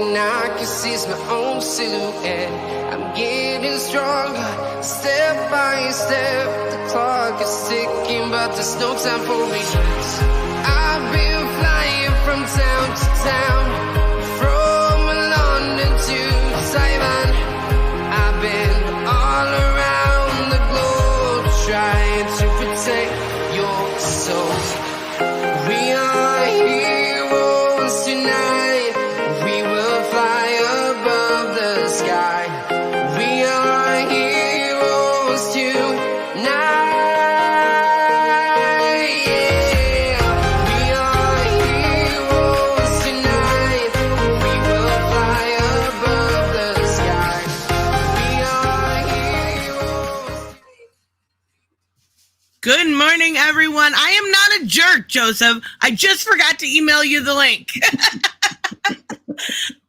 and I can see my own silhouette. I'm getting stronger, step by step. The clock is ticking, but there's no time for regrets. I've been flying from town to town, from London to Taiwan. I've been all around the globe trying to protect your soul. We are heroes tonight. We will fly above the sky. We are heroes tonight. Yeah. We are heroes tonight. We will fly above the sky. We are heroes. Good morning, everyone. I am not a jerk, Joseph. I just forgot to email you the link.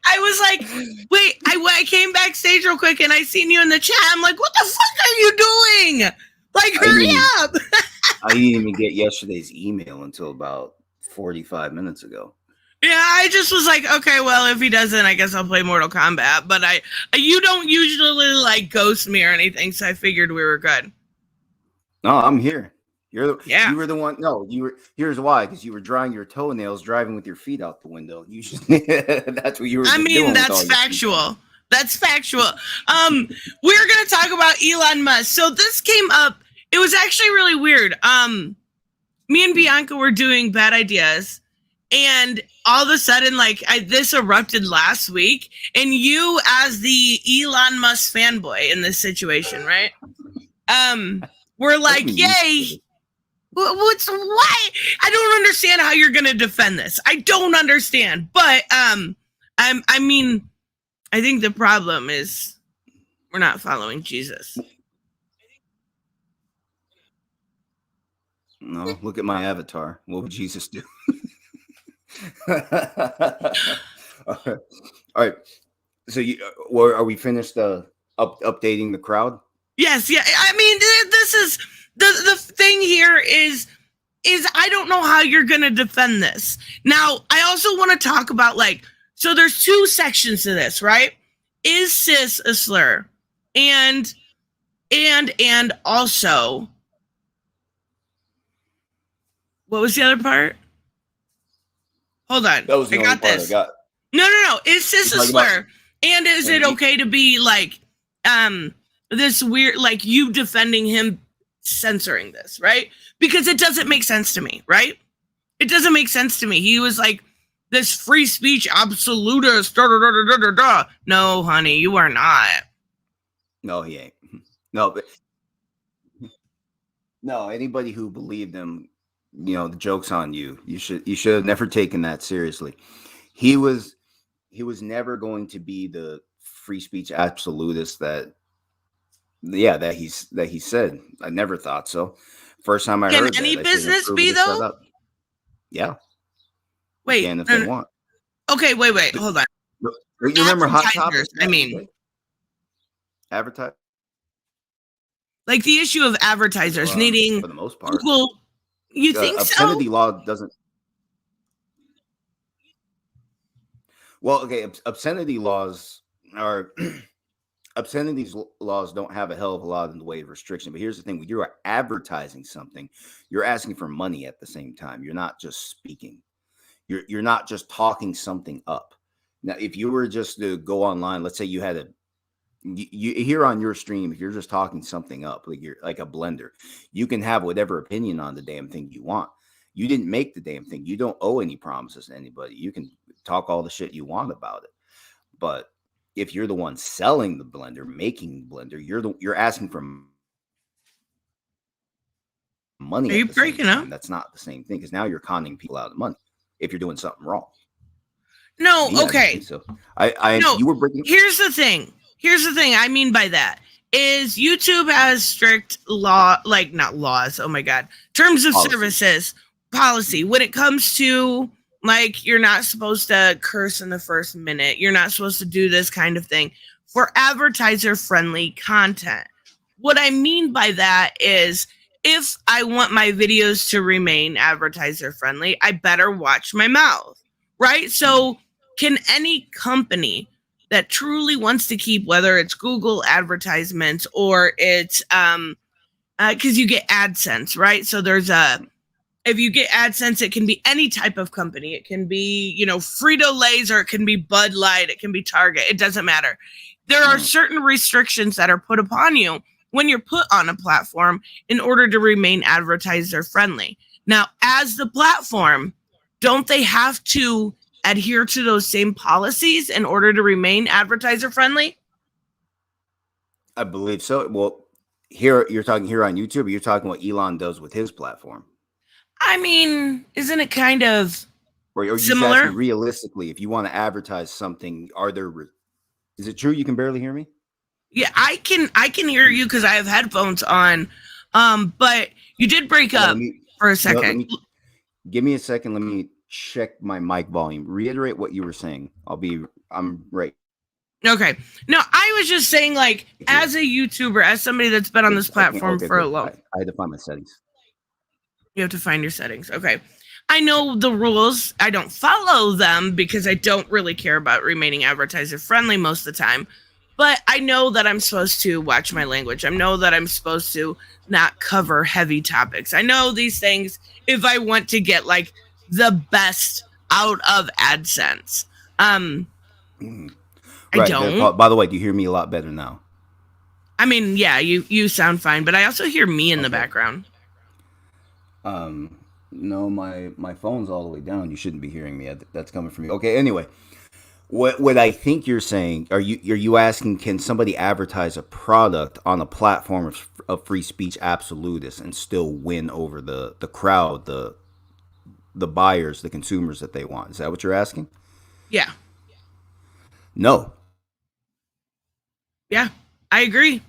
I was like, wait, I came backstage real quick and I seen you in the chat. I'm like, what the fuck are you doing? Like, hurry up. I didn't even get yesterday's email until about 45 minutes ago. Yeah, I just was like, okay, well, if he doesn't, I guess I'll play Mortal Kombat. But you don't usually like ghost me or anything, so I figured we were good. No, I'm here. You were the one. No, you were. Here's why: because you were drying your toenails, driving with your feet out the window. You should, that's what you were. I mean, that's factual. That's factual. We're gonna talk about Elon Musk. So this came up. It was actually really weird. Me and Bianca were doing bad ideas, and all of a sudden, like this erupted last week, and you, as the Elon Musk fanboy in this situation, right? We're like, yay. Why? I don't understand how you're going to defend this. I don't understand. But I mean, I think the problem is we're not following Jesus. No, look at my avatar. What would Jesus do? All right. So are we finished updating the crowd? Yes. Yeah. I mean, this is the thing here is I don't know how you're going to defend this. Now, I also want to talk about so there's two sections to this, right? Is cis a slur? And also, what was the other part? Hold on. That was the I only got part this. I got. No. Is cis a slur? And is it okay to be this weird, you defending him censoring this, right? Because it doesn't make sense to me, right? It doesn't make sense to me. He was like this free speech absolutist. No, honey, you are not. No, he ain't. No, anybody who believed him, the joke's on you. You should have never taken that seriously. He was never going to be the free speech absolutist that he said. I never thought so. First time I heard that. Can any that, business be though? Yeah. Wait. If they want. Okay, wait. Hold on. You remember Hot Topic? I mean, advertise. Like the issue of advertisers needing for the most part. Google. You think obscenity so? law doesn't. Well, okay. Obscenity laws are. Obscenities laws don't have a hell of a lot in the way of restriction. But here's the thing: when you are advertising something, you're asking for money at the same time. You're not just speaking. You're not just talking something up. Now, if you were just to go online, let's say you had you here on your stream, if you're just talking something up, like you're like a blender, you can have whatever opinion on the damn thing you want. You didn't make the damn thing. You don't owe any promises to anybody. You can talk all the shit you want about it. But if you're the one selling the blender, making the blender, you're asking for money. Are you breaking up? That's not the same thing, because now you're conning people out of money if you're doing something wrong. No, okay. So you were breaking. Here's the thing I mean by that is YouTube has strict law, not laws. Oh my God. Terms of services policy when it comes to you're not supposed to curse in the first minute. You're not supposed to do this kind of thing for advertiser friendly content. What I mean by that is if I want my videos to remain advertiser friendly, I better watch my mouth, right? So can any company that truly wants to keep, whether it's Google advertisements or it's because you get AdSense, right? So if you get AdSense, it can be any type of company. It can be, Frito-Lay's, or it can be Bud Light. It can be Target. It doesn't matter. There are certain restrictions that are put upon you when you're put on a platform in order to remain advertiser friendly. Now, as the platform, don't they have to adhere to those same policies in order to remain advertiser friendly? I believe so. Well, here you're talking here on YouTube, or you're talking what Elon does with his platform. I mean, isn't it kind of Or are you just similar? asking realistically, if you want to advertise something, is it true you can barely hear me? Yeah, I can hear you because I have headphones on. But you did break up for a second. Give me a second. Let me check my mic volume. Reiterate what you were saying. I'm right. Okay. No, I was just saying, like, as a YouTuber, as somebody that's been on this platform for a long. I had to find my settings. You have to find your settings. Okay. I know the rules. I don't follow them because I don't really care about remaining advertiser friendly most of the time. But I know that I'm supposed to watch my language. I know that I'm supposed to not cover heavy topics. I know these things if I want to get like the best out of AdSense. I don't. By the way, do you hear me a lot better now? I mean, yeah, you sound fine, but I also hear me in the background. No, my phone's all the way down. You shouldn't be hearing me. That's coming from you. Okay, anyway. What I think you're saying, are you asking, can somebody advertise a product on a platform of free speech absolutists and still win over the crowd, the buyers, the consumers that they want? Is that what you're asking? Yeah. No. Yeah, I agree.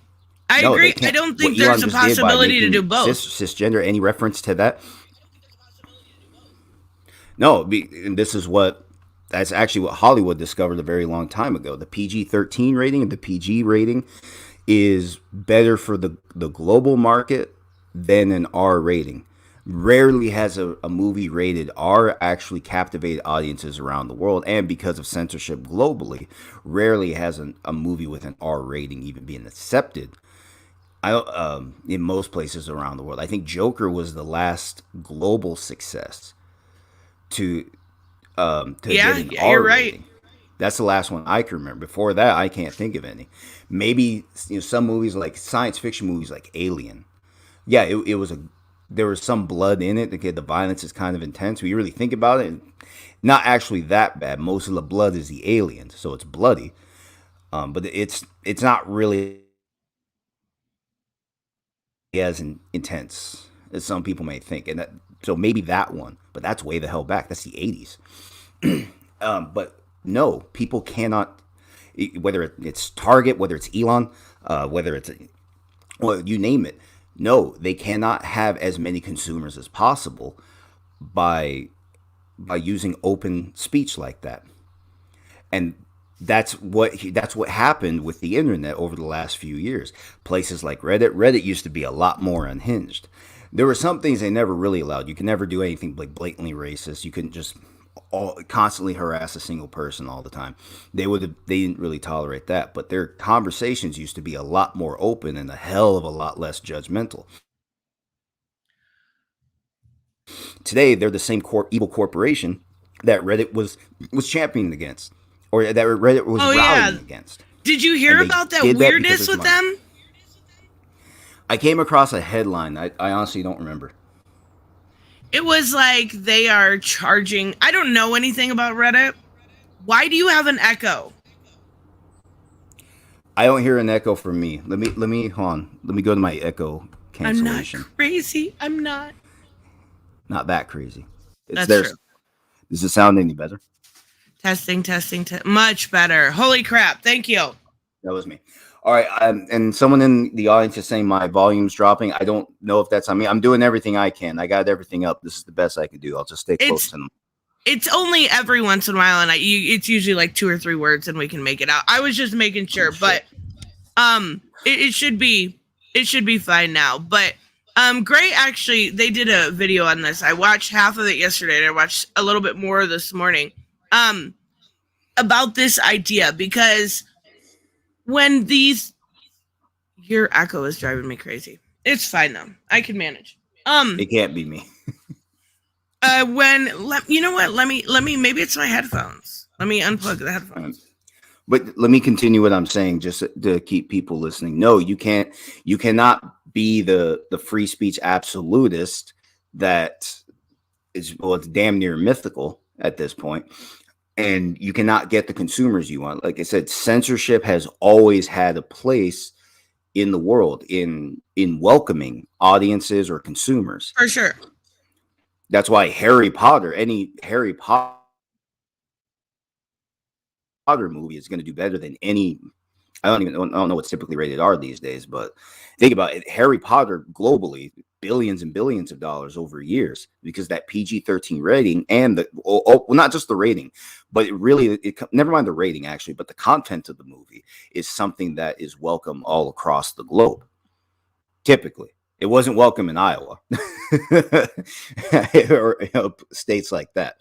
I agree. I don't think there's a possibility to do both. Cisgender, any reference to that? No, and this is that's actually what Hollywood discovered a very long time ago. The PG-13 rating and the PG rating is better for the global market than an R rating. Rarely has a movie rated R actually captivated audiences around the world, and because of censorship globally, rarely has a movie with an R rating even being accepted. In most places around the world. I think Joker was the last global success to get an R you're rating. Right. That's the last one I can remember. Before that, I can't think of any. Maybe some movies, like science fiction movies like Alien. Yeah, there was some blood in it. Okay, the violence is kind of intense. When you really think about it, not actually that bad. Most of the blood is the aliens, so it's bloody. But it's not really as intense as some people may think, and so maybe that one, but that's way the hell back. That's the 80s. But no, people cannot, whether it's Target, whether it's Elon, whether it's you name it. No, they cannot have as many consumers as possible by using open speech like that, and that's what happened with the internet over the last few years. Places like Reddit used to be a lot more unhinged. There were some things they never really allowed. You can never do anything like blatantly racist. You couldn't just constantly harass a single person all the time. They didn't really tolerate that. But their conversations used to be a lot more open and a hell of a lot less judgmental. Today, they're the same evil corporation that Reddit was championing against. Or that Reddit was rallying against. Did you hear about that weirdness with them? I came across a headline. I honestly don't remember. It was like they are charging. I don't know anything about Reddit. Why do you have an echo? I don't hear an echo from me. Let me hold on. Let me go to my echo cancellation. I'm not crazy. I'm not. Not that crazy. That's true. Does it sound any better? Testing. Much better. Holy crap. Thank you. That was me. All right. And someone in the audience is saying my volume's dropping. I don't know if that's on me. I'm doing everything I can. I got everything up. This is the best I can do. I'll just stay close to them. It's only every once in a while, and it's usually like 2 or 3 words, and we can make it out. I was just making sure, but it should be fine now. But Gray actually, they did a video on this. I watched half of it yesterday, and I watched a little bit more this morning. about this idea, because when these, your echo is driving me crazy. It's fine though. I can manage. It can't be me. You know what? Let me maybe it's my headphones. Let me unplug the headphones. But let me continue what I'm saying just to keep people listening. No, you cannot be the free speech absolutist that is, well, it's damn near mythical at this point. And you cannot get the consumers you want. Like I said, censorship has always had a place in the world in welcoming audiences or consumers. For sure. That's why any Harry Potter movie is going to do better than any. I don't know what's typically rated R these days, but think about it. Harry Potter globally, billions and billions of dollars over years, because that PG-13 rating and well, not just the rating, but never mind the rating actually, but the content of the movie is something that is welcome all across the globe. Typically, it wasn't welcome in Iowa or states like that.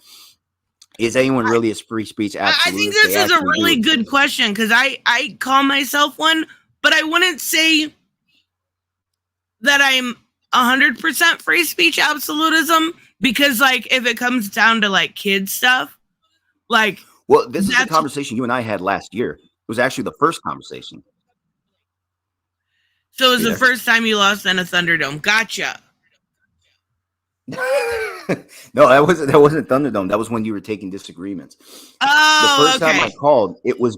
Is anyone really a free speech absolutist? I think this is a really good question, because I call myself one, but I wouldn't say that I'm 100% free speech absolutism, because like if it comes down to like kids stuff, like, well, this is a conversation you and I had last year. It was actually the first conversation. So it was the first time you lost in a Thunderdome. Gotcha. No, that wasn't Thunderdome. That was when you were taking disagreements. Oh, the first time I called, it was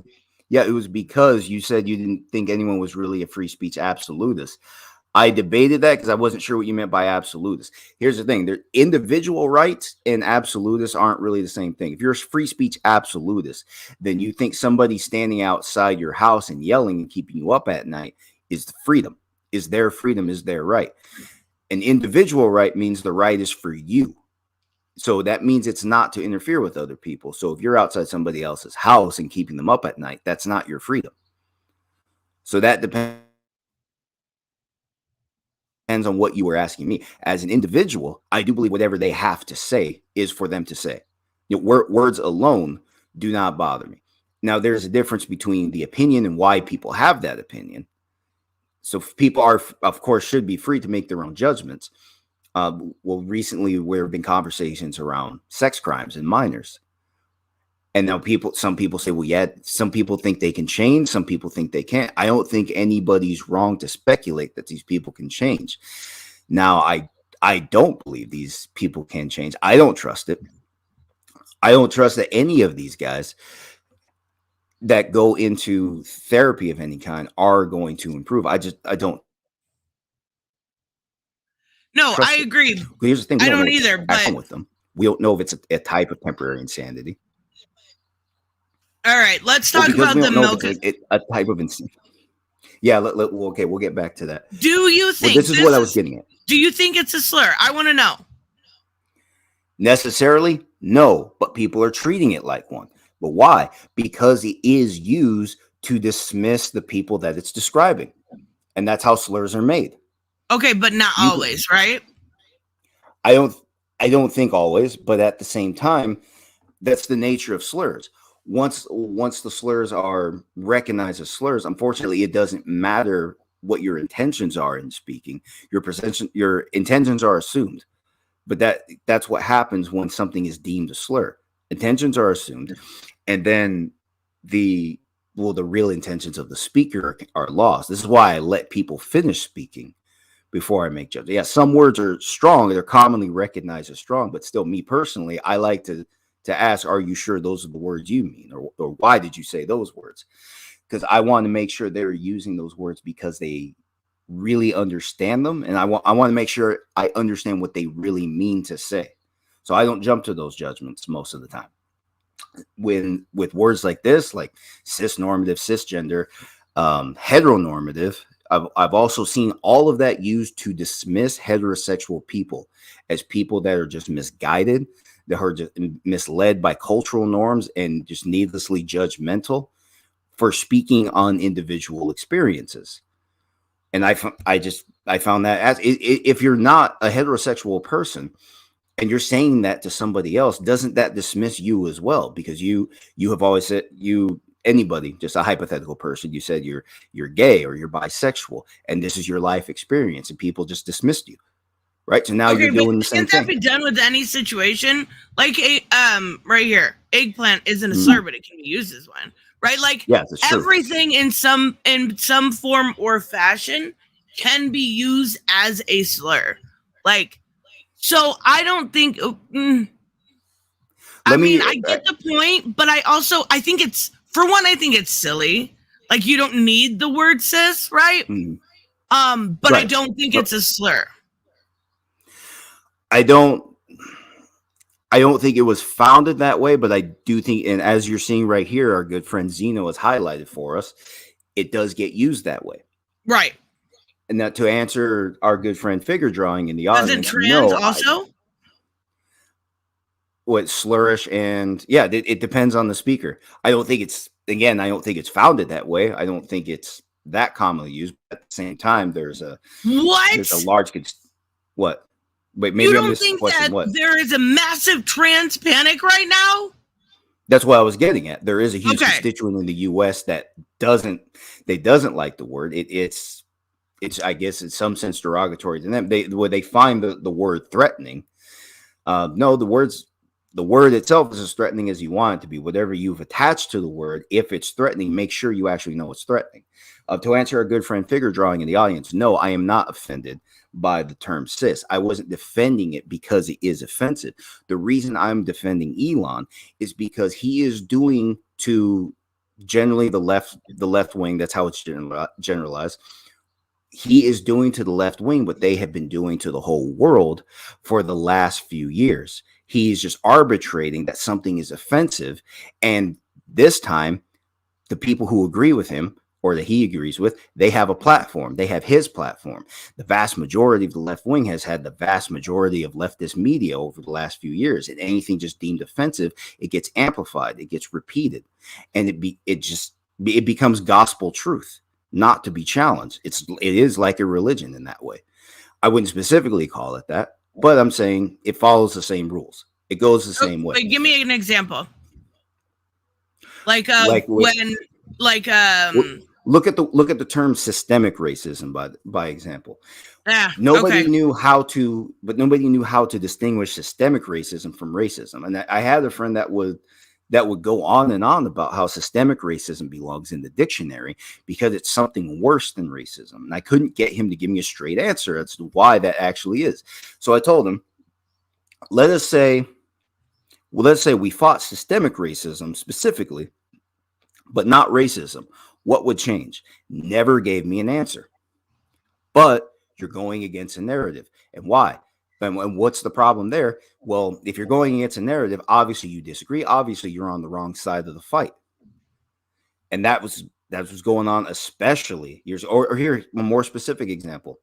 because you said you didn't think anyone was really a free speech absolutist. I debated that because I wasn't sure what you meant by absolutist. Here's the thing: individual rights and absolutists aren't really the same thing. If you're a free speech absolutist, then you think somebody standing outside your house and yelling and keeping you up at night is freedom, is their right. An individual right means the right is for you. So that means it's not to interfere with other people. So if you're outside somebody else's house and keeping them up at night, that's not your freedom. So that depends on what you were asking me. As an individual, I do believe whatever they have to say is for them to say. Words alone do not bother me. Now, there's a difference between the opinion and why people have that opinion. So people of course, should be free to make their own judgments. Well, recently there have been conversations around sex crimes and minors. And now some people say, well, yeah, some people think they can change. Some people think they can't. I don't think anybody's wrong to speculate that these people can change. Now, I don't believe these people can change. I don't trust it. I don't trust that any of these guys that go into therapy of any kind are going to improve. I don't. No, I agree. Here's the thing: I don't either. But with them, we don't know if it's a type of temporary insanity. All right, let's talk about the milk. A type of insanity. Yeah. Okay, we'll get back to that. Do you think this is what I was getting at? Do you think it's a slur? I want to know. Necessarily, no, but people are treating it like one. But why? Because it is used to dismiss the people that it's describing. And that's how slurs are made. Okay, but not always, right? I don't think always, but at the same time, that's the nature of slurs. Once the slurs are recognized as slurs, unfortunately, it doesn't matter what your intentions are in speaking. Your intentions are assumed. But that's what happens when something is deemed a slur. Intentions are assumed, and then the real intentions of the speaker are lost. This is why I let people finish speaking before I make judgments. Yeah, some words are strong; they're commonly recognized as strong, but still, me personally, I like to ask, "Are you sure those are the words you mean, or why did you say those words?" Because I want to make sure they're using those words because they really understand them, and I want to make sure I understand what they really mean to say. So I don't jump to those judgments most of the time. With words like this, like cisnormative, cisgender, heteronormative, I've also seen all of that used to dismiss heterosexual people as people that are just misguided, that are just misled by cultural norms and just needlessly judgmental for speaking on individual experiences. And I found that if you're not a heterosexual person and you're saying that to somebody else, doesn't that dismiss you as well? Because you have always said, anybody, just a hypothetical person, you said you're gay or you're bisexual, and this is your life experience, and people just dismissed you, right? So now Okay, you're but doing the same can't that thing. be done with any situation? Like right here, eggplant isn't a slur, but it can be used as one, right? Like Yeah, that's true. everything in some form or fashion can be used as a slur. Like, so I don't think. I mean, I get the point, but I think it's, for one, I think it's silly. Like, you don't need the word cis, right? But Right. I don't think it's a slur. I don't think it was founded that way, but I do think, and as you're seeing right here, our good friend Zeno has highlighted for us, it does get used that way. Right. And now to answer our good friend figure drawing in the Doesn't audience, trans no, also? What slurish, and yeah, it depends on the speaker. I don't think it's founded that way. I don't think it's that commonly used. But at the same time, there's a large what? Wait, maybe you I don't missed the think question. that What? there is a massive trans panic right now? That's what I was getting at. There is a huge constituent in the U.S. that doesn't like the word. It's I guess in some sense derogatory to them. They find the word threatening. No, the word itself is as threatening as you want it to be. Whatever you've attached to the word, if it's threatening, make sure you actually know it's threatening. To answer our good friend figure drawing in the audience, no, I am not offended by the term cis. I wasn't defending it because it is offensive. The reason I'm defending Elon is because he is doing to generally the left wing. That's how it's generalized. He is doing to the left wing what they have been doing to the whole world for the last few years. He's just arbitrating that something is offensive. And this time, the people who agree with him, or that he agrees with, they have a platform. They have his platform. The vast majority of the left wing has had the vast majority of leftist media over the last few years. And anything just deemed offensive, it gets amplified, it gets repeated, and it becomes gospel truth, not to be challenged. It is like a religion in that way. I wouldn't specifically call it that, but I'm saying it follows the same rules. It goes the same way. Wait, give me an example. Look at the term systemic racism by example. Nobody knew how to distinguish systemic racism from racism. And I had a friend that would go on and on about how systemic racism belongs in the dictionary because it's something worse than racism. And I couldn't get him to give me a straight answer as to why that actually is. So I told him, let's say we fought systemic racism specifically, but not racism. What would change? Never gave me an answer. But you're going against a narrative. And why? And what's the problem there? Well, if you're going against a narrative, obviously you disagree. Obviously, you're on the wrong side of the fight. And that was going on, especially years. Or here, a more specific example: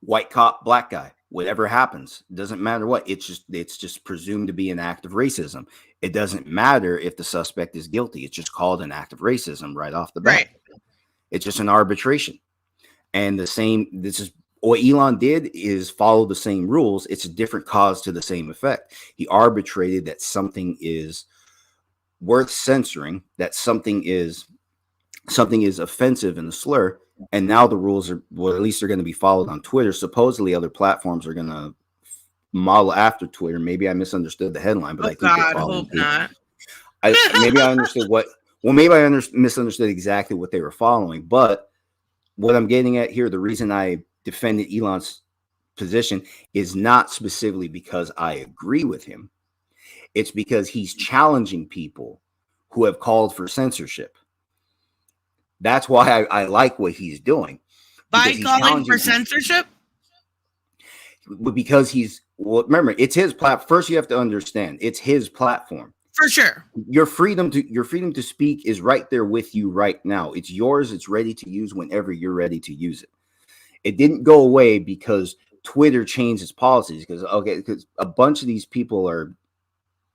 white cop, black guy. Whatever happens, doesn't matter what. It's just presumed to be an act of racism. It doesn't matter if the suspect is guilty. It's just called an act of racism right off the bat. Right. It's just an arbitration. And this is what Elon did, is follow the same rules. It's a different cause to the same effect. He arbitrated that something is worth censoring, that something is offensive in a slur. And now the rules are, well, at least they're going to be followed on Twitter. Supposedly other platforms are going to model after Twitter. Maybe I misunderstood the headline, but I think I hope not. Maybe I understood maybe I misunderstood exactly what they were following. But what I'm getting at here, the reason I defended Elon's position is not specifically because I agree with him. It's because he's challenging people who have called for censorship. That's why I like what he's doing. By calling for censorship? Because remember, it's his platform. First, you have to understand, it's his platform. For sure. Your freedom to speak is right there with you right now. It's yours. It's ready to use whenever you're ready to use it. It didn't go away because Twitter changed its policies. Because a bunch of these people are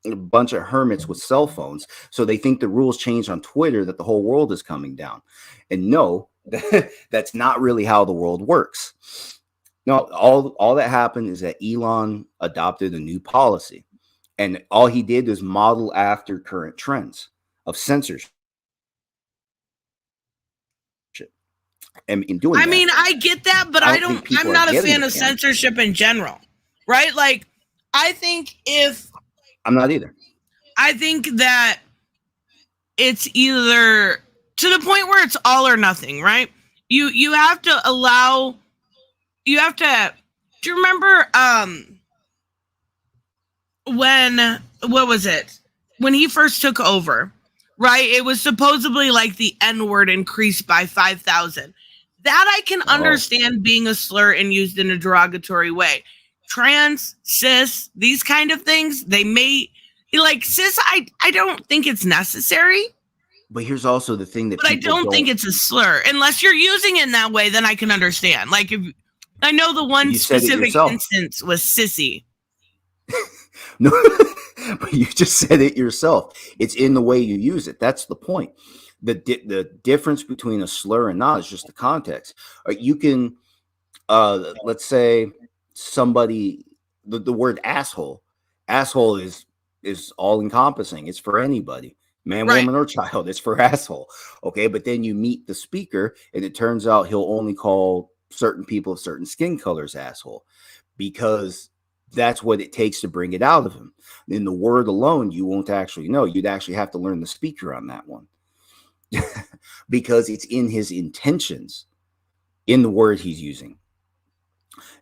a bunch of hermits with cell phones, so they think the rules changed on Twitter that the whole world is coming down. And no, that's not really how the world works. No, all that happened is that Elon adopted a new policy, and all he did was model after current trends of censorship. And in doing I that, mean, I get that, but I'm not a fan of censorship in general, right? Like, I think I'm not either. I think that it's either to the point where it's all or nothing, right? You have to allow, you have to, do you remember what was it? When he first took over, right? It was supposedly like the N-word increased by 5,000. That I can understand being a slur and used in a derogatory way. Trans, cis, these kind of things, they may, like cis, I don't think it's necessary. But here's also the thing that, but I don't think it's a slur unless you're using it in that way. Then I can understand. Like, if I know the one specific instance was sissy. No, but you just said it yourself. It's in the way you use it. That's the point. The difference between a slur and not is just the context. You can, let's say somebody, the word asshole. Asshole is all encompassing. It's for anybody. Man, woman, or child. It's for asshole. Okay. But then you meet the speaker and it turns out he'll only call certain people of certain skin colors asshole because that's what it takes to bring it out of him. In the word alone, you won't actually know. You'd actually have to learn the speaker on that one because it's in his intentions in the word he's using.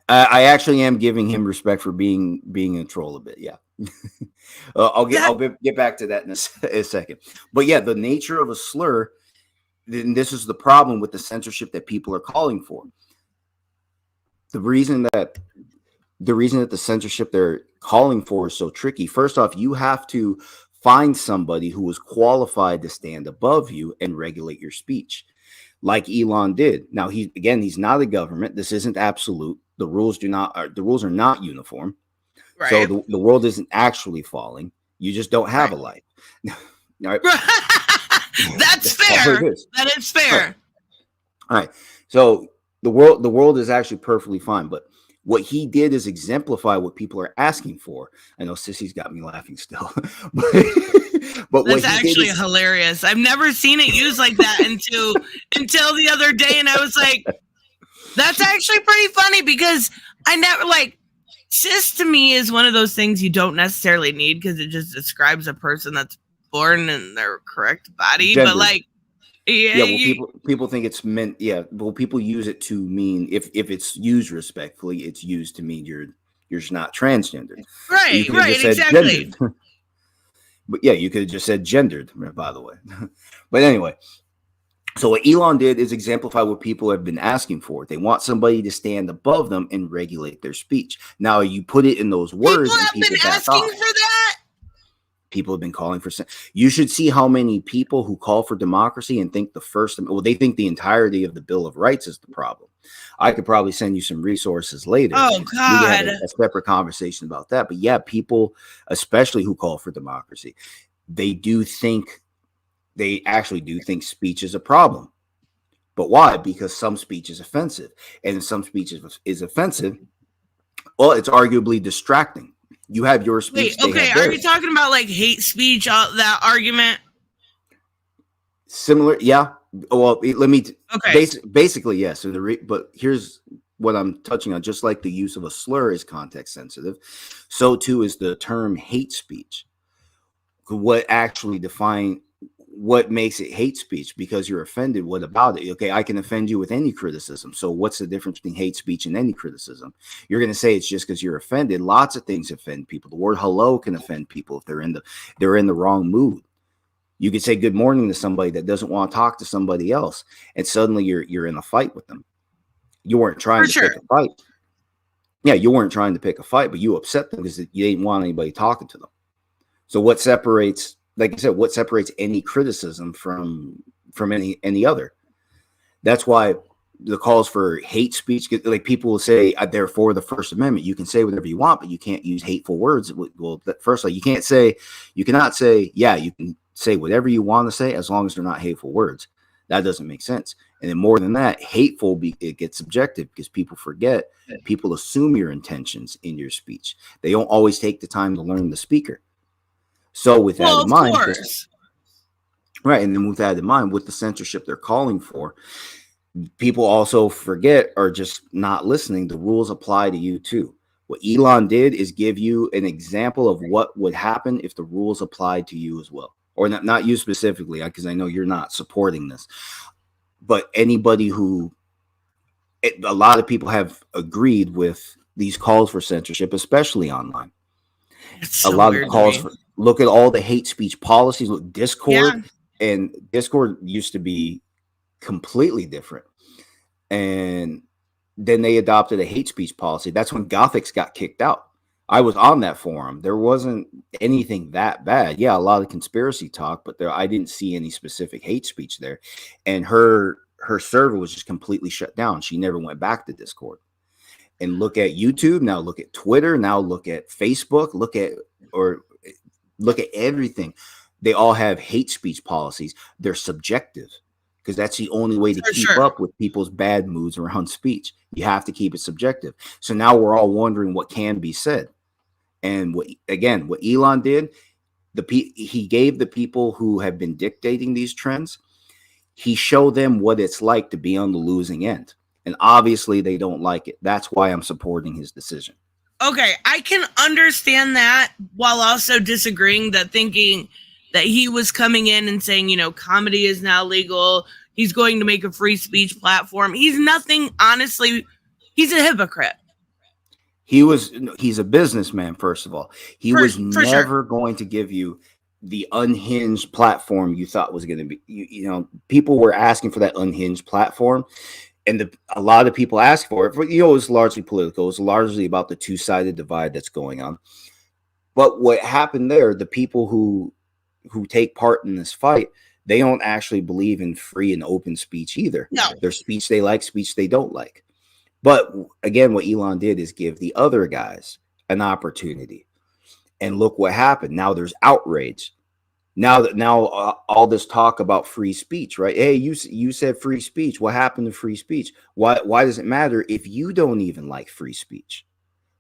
I actually am giving him respect for being a troll a bit. Yeah. I'll get back to that in a second. But yeah, the nature of a slur, then this is the problem with the censorship that people are calling for. The reason that the censorship they're calling for is so tricky. First off, you have to find somebody who is qualified to stand above you and regulate your speech, like Elon did. Now, he's not a government. This isn't absolute. The rules are not uniform. Right. So the world isn't actually falling. You just don't have a life. Right. That's fair. That is fair. All right. So the world is actually perfectly fine, but what he did is exemplify what people are asking for. I know Sissy's got me laughing still. but that's actually hilarious. I've never seen it used like that until the other day, and I was like, that's actually pretty funny because I never cis to me is one of those things you don't necessarily need because it just describes a person that's born in their correct body. Gendered. But people think it's meant. Yeah, well, people use it to mean if it's used respectfully, it's used to mean you're just not transgendered. Right, exactly. But yeah, you could have just said gendered, by the way. But anyway, so what Elon did is exemplify what people have been asking for. They want somebody to stand above them and regulate their speech. Now you put it in those words. People have been asking for that. People have been calling for. You should see how many people who call for democracy and think they think the entirety of the Bill of Rights is the problem. I could probably send you some resources later. Oh God, we have a separate conversation about that. But yeah, people, especially who call for democracy, they actually do think speech is a problem. But why? Because some speech is offensive, and if some speech is offensive, well, it's arguably distracting. You have your speech. Wait, okay, are you talking about like hate speech? That argument? Similar, yeah. Well, let me. Okay. Basically, yes. Yeah, so but here's what I'm touching on. Just like the use of a slur is context sensitive, so too is the term hate speech. What actually what makes it hate speech? Because you're offended. What about it? Okay, I can offend you with any criticism. So what's the difference between hate speech and any criticism? You're going to say it's just because you're offended. Lots of things offend people. The word hello can offend people if they're in the wrong mood. You could say good morning to somebody that doesn't want to talk to somebody else, and suddenly you're in a fight with them. You weren't trying to pick a fight. Yeah, you weren't trying to pick a fight, but you upset them because you didn't want anybody talking to them. So what separates, like I said, what separates any criticism from any other? That's why the calls for hate speech, like people will say, they're for the First Amendment. You can say whatever you want, but you can't use hateful words. Well, firstly, you cannot say, yeah, you can say whatever you want to say as long as they're not hateful words. That doesn't make sense. And then more than that, hateful, it gets subjective because people forget, people assume your intentions in your speech. They don't always take the time to learn the speaker. So with that in mind, right, and then with that in mind, with the censorship they're calling for, people also forget or just not listening. The rules apply to you too. What Elon did is give you an example of what would happen if the rules applied to you as well. Or not you specifically, because I know you're not supporting this. But anybody who, a lot of people have agreed with these calls for censorship, especially online. It's so a lot weird of calls for, look at all the hate speech policies. Look, Discord, and Discord used to be completely different. And then they adopted a hate speech policy. That's when Gothics got kicked out. I was on that forum. There wasn't anything that bad. Yeah, a lot of conspiracy talk, but I didn't see any specific hate speech there. And her server was just completely shut down. She never went back to Discord. And look at YouTube, now look at Twitter, now look at Facebook, look at everything. They all have hate speech policies. They're subjective, because that's the only way to keep up with people's bad moods around speech. You have to keep it subjective. So now we're all wondering what can be said. And what Elon did, he gave the people who have been dictating these trends, he showed them what it's like to be on the losing end. And obviously they don't like it. That's why I'm supporting his decision. Okay, I can understand that, while also disagreeing, that thinking that he was coming in and saying, comedy is now legal. He's going to make a free speech platform. He's nothing, honestly. He's a hypocrite. He's a businessman, first of all. He was never going to give you the unhinged platform you thought was going to be. People were asking for that unhinged platform. And a lot of people ask for it. But, it was largely political. It was largely about the two-sided divide that's going on. But what happened there, the people who take part in this fight, they don't actually believe in free and open speech either. No. There's speech they like, speech they don't like. But again, what Elon did is give the other guys an opportunity. And look what happened. Now there's outrage. Now all this talk about free speech, right? Hey, you said free speech. What happened to free speech? Why does it matter if you don't even like free speech?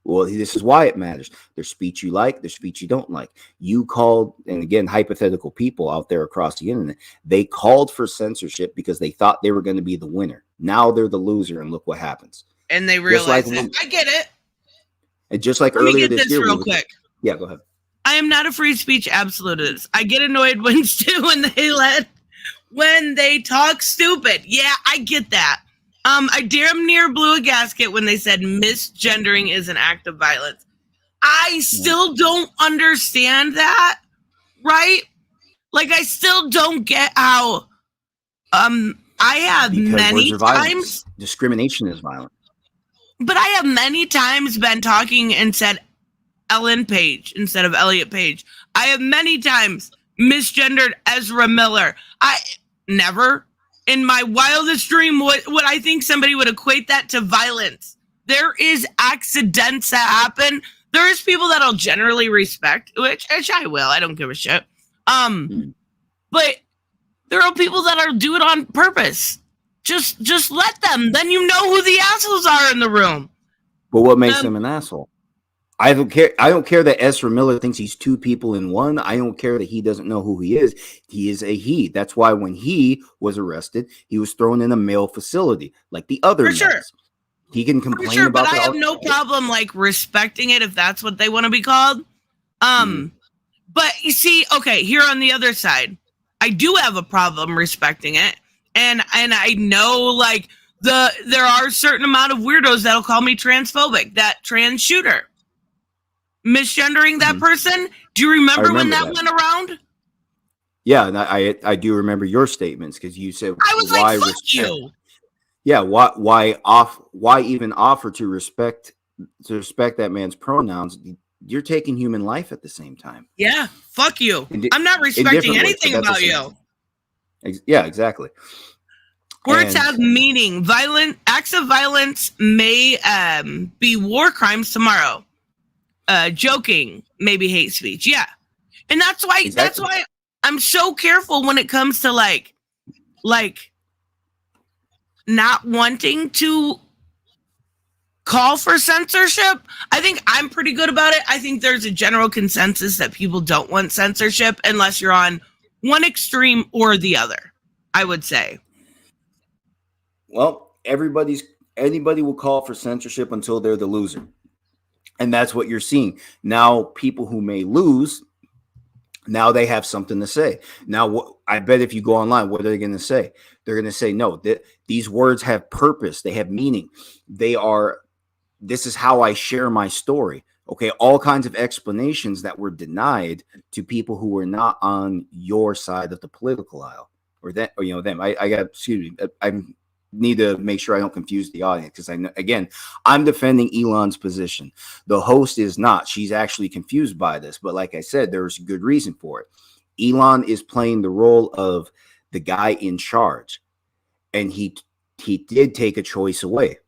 Well, this is why it matters. There's speech you like, there's speech you don't like. You called, and again, hypothetical people out there across the internet, they called for censorship because they thought they were going to be the winner. Now they're the loser, and look what happens. And they realize it. I get it. And just like earlier this year, real quick. Yeah, go ahead. I am not a free speech absolutist. I get annoyed when they talk stupid. Yeah, I get that. I damn near blew a gasket when they said misgendering is an act of violence. I still don't understand that, right? Like, I still don't get how I have because many times discrimination is violent. But I have many times been talking and said Ellen Page instead of Elliot Page. I have many times misgendered Ezra Miller. I never in my wildest dream would I think somebody would equate that to violence. There is accidents that happen. There is people that I'll generally respect, which I will. I don't give a shit. But there are people that'll do it on purpose. Just let them. Then you know who the assholes are in the room. But what makes him an asshole? I don't care. I don't care that Ezra Miller thinks he's two people in one. I don't care that he doesn't know who he is. He is a he. That's why when he was arrested, he was thrown in a male facility like the other. For sure. He can complain about that. But I have no problem like respecting it if that's what they want to be called. But you see, okay, here on the other side, I do have a problem respecting it, and I know like there are a certain amount of weirdos that'll call me transphobic. That trans shooter. Misgendering that person. Do you remember when that went around? Yeah, and I do remember your statements because you said I was like, "Fuck you." Yeah, why even offer to respect that man's pronouns? You're taking human life at the same time. Yeah, fuck you. I'm not respecting anything about you. Yeah, exactly. Words have meaning. Violent acts of violence may be war crimes tomorrow. Joking, maybe hate speech. Yeah. And that's why I'm so careful when it comes to like not wanting to call for censorship. I think I'm pretty good about it. I think there's a general consensus that people don't want censorship unless you're on one extreme or the other, I would say. Well, anybody will call for censorship until they're the loser. And that's what you're seeing. Now, people who may lose, now they have something to say. Now, I bet if you go online, what are they going to say? They're going to say, no, these words have purpose. They have meaning. This is how I share my story. Okay. All kinds of explanations that were denied to people who were not on your side of the political aisle or them. Excuse me. I need to make sure I don't confuse the audience because I'm defending Elon's position. The host is not. She's actually confused by this. But like I said, there's a good reason for it. Elon is playing the role of the guy in charge. And he did take a choice away.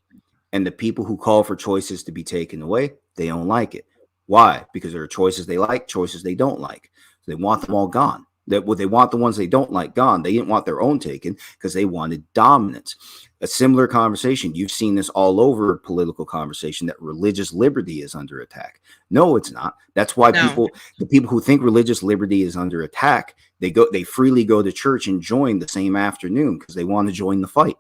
And the people who call for choices to be taken away, they don't like it. Why? Because there are choices they like, choices they don't like. So they want them all gone. They want the ones they don't like gone. They didn't want their own taken because they wanted dominance. A similar conversation. You've seen this all over political conversation that religious liberty is under attack. No, it's not. That's why the people who think religious liberty is under attack, they freely go to church and join the same afternoon because they want to join the fight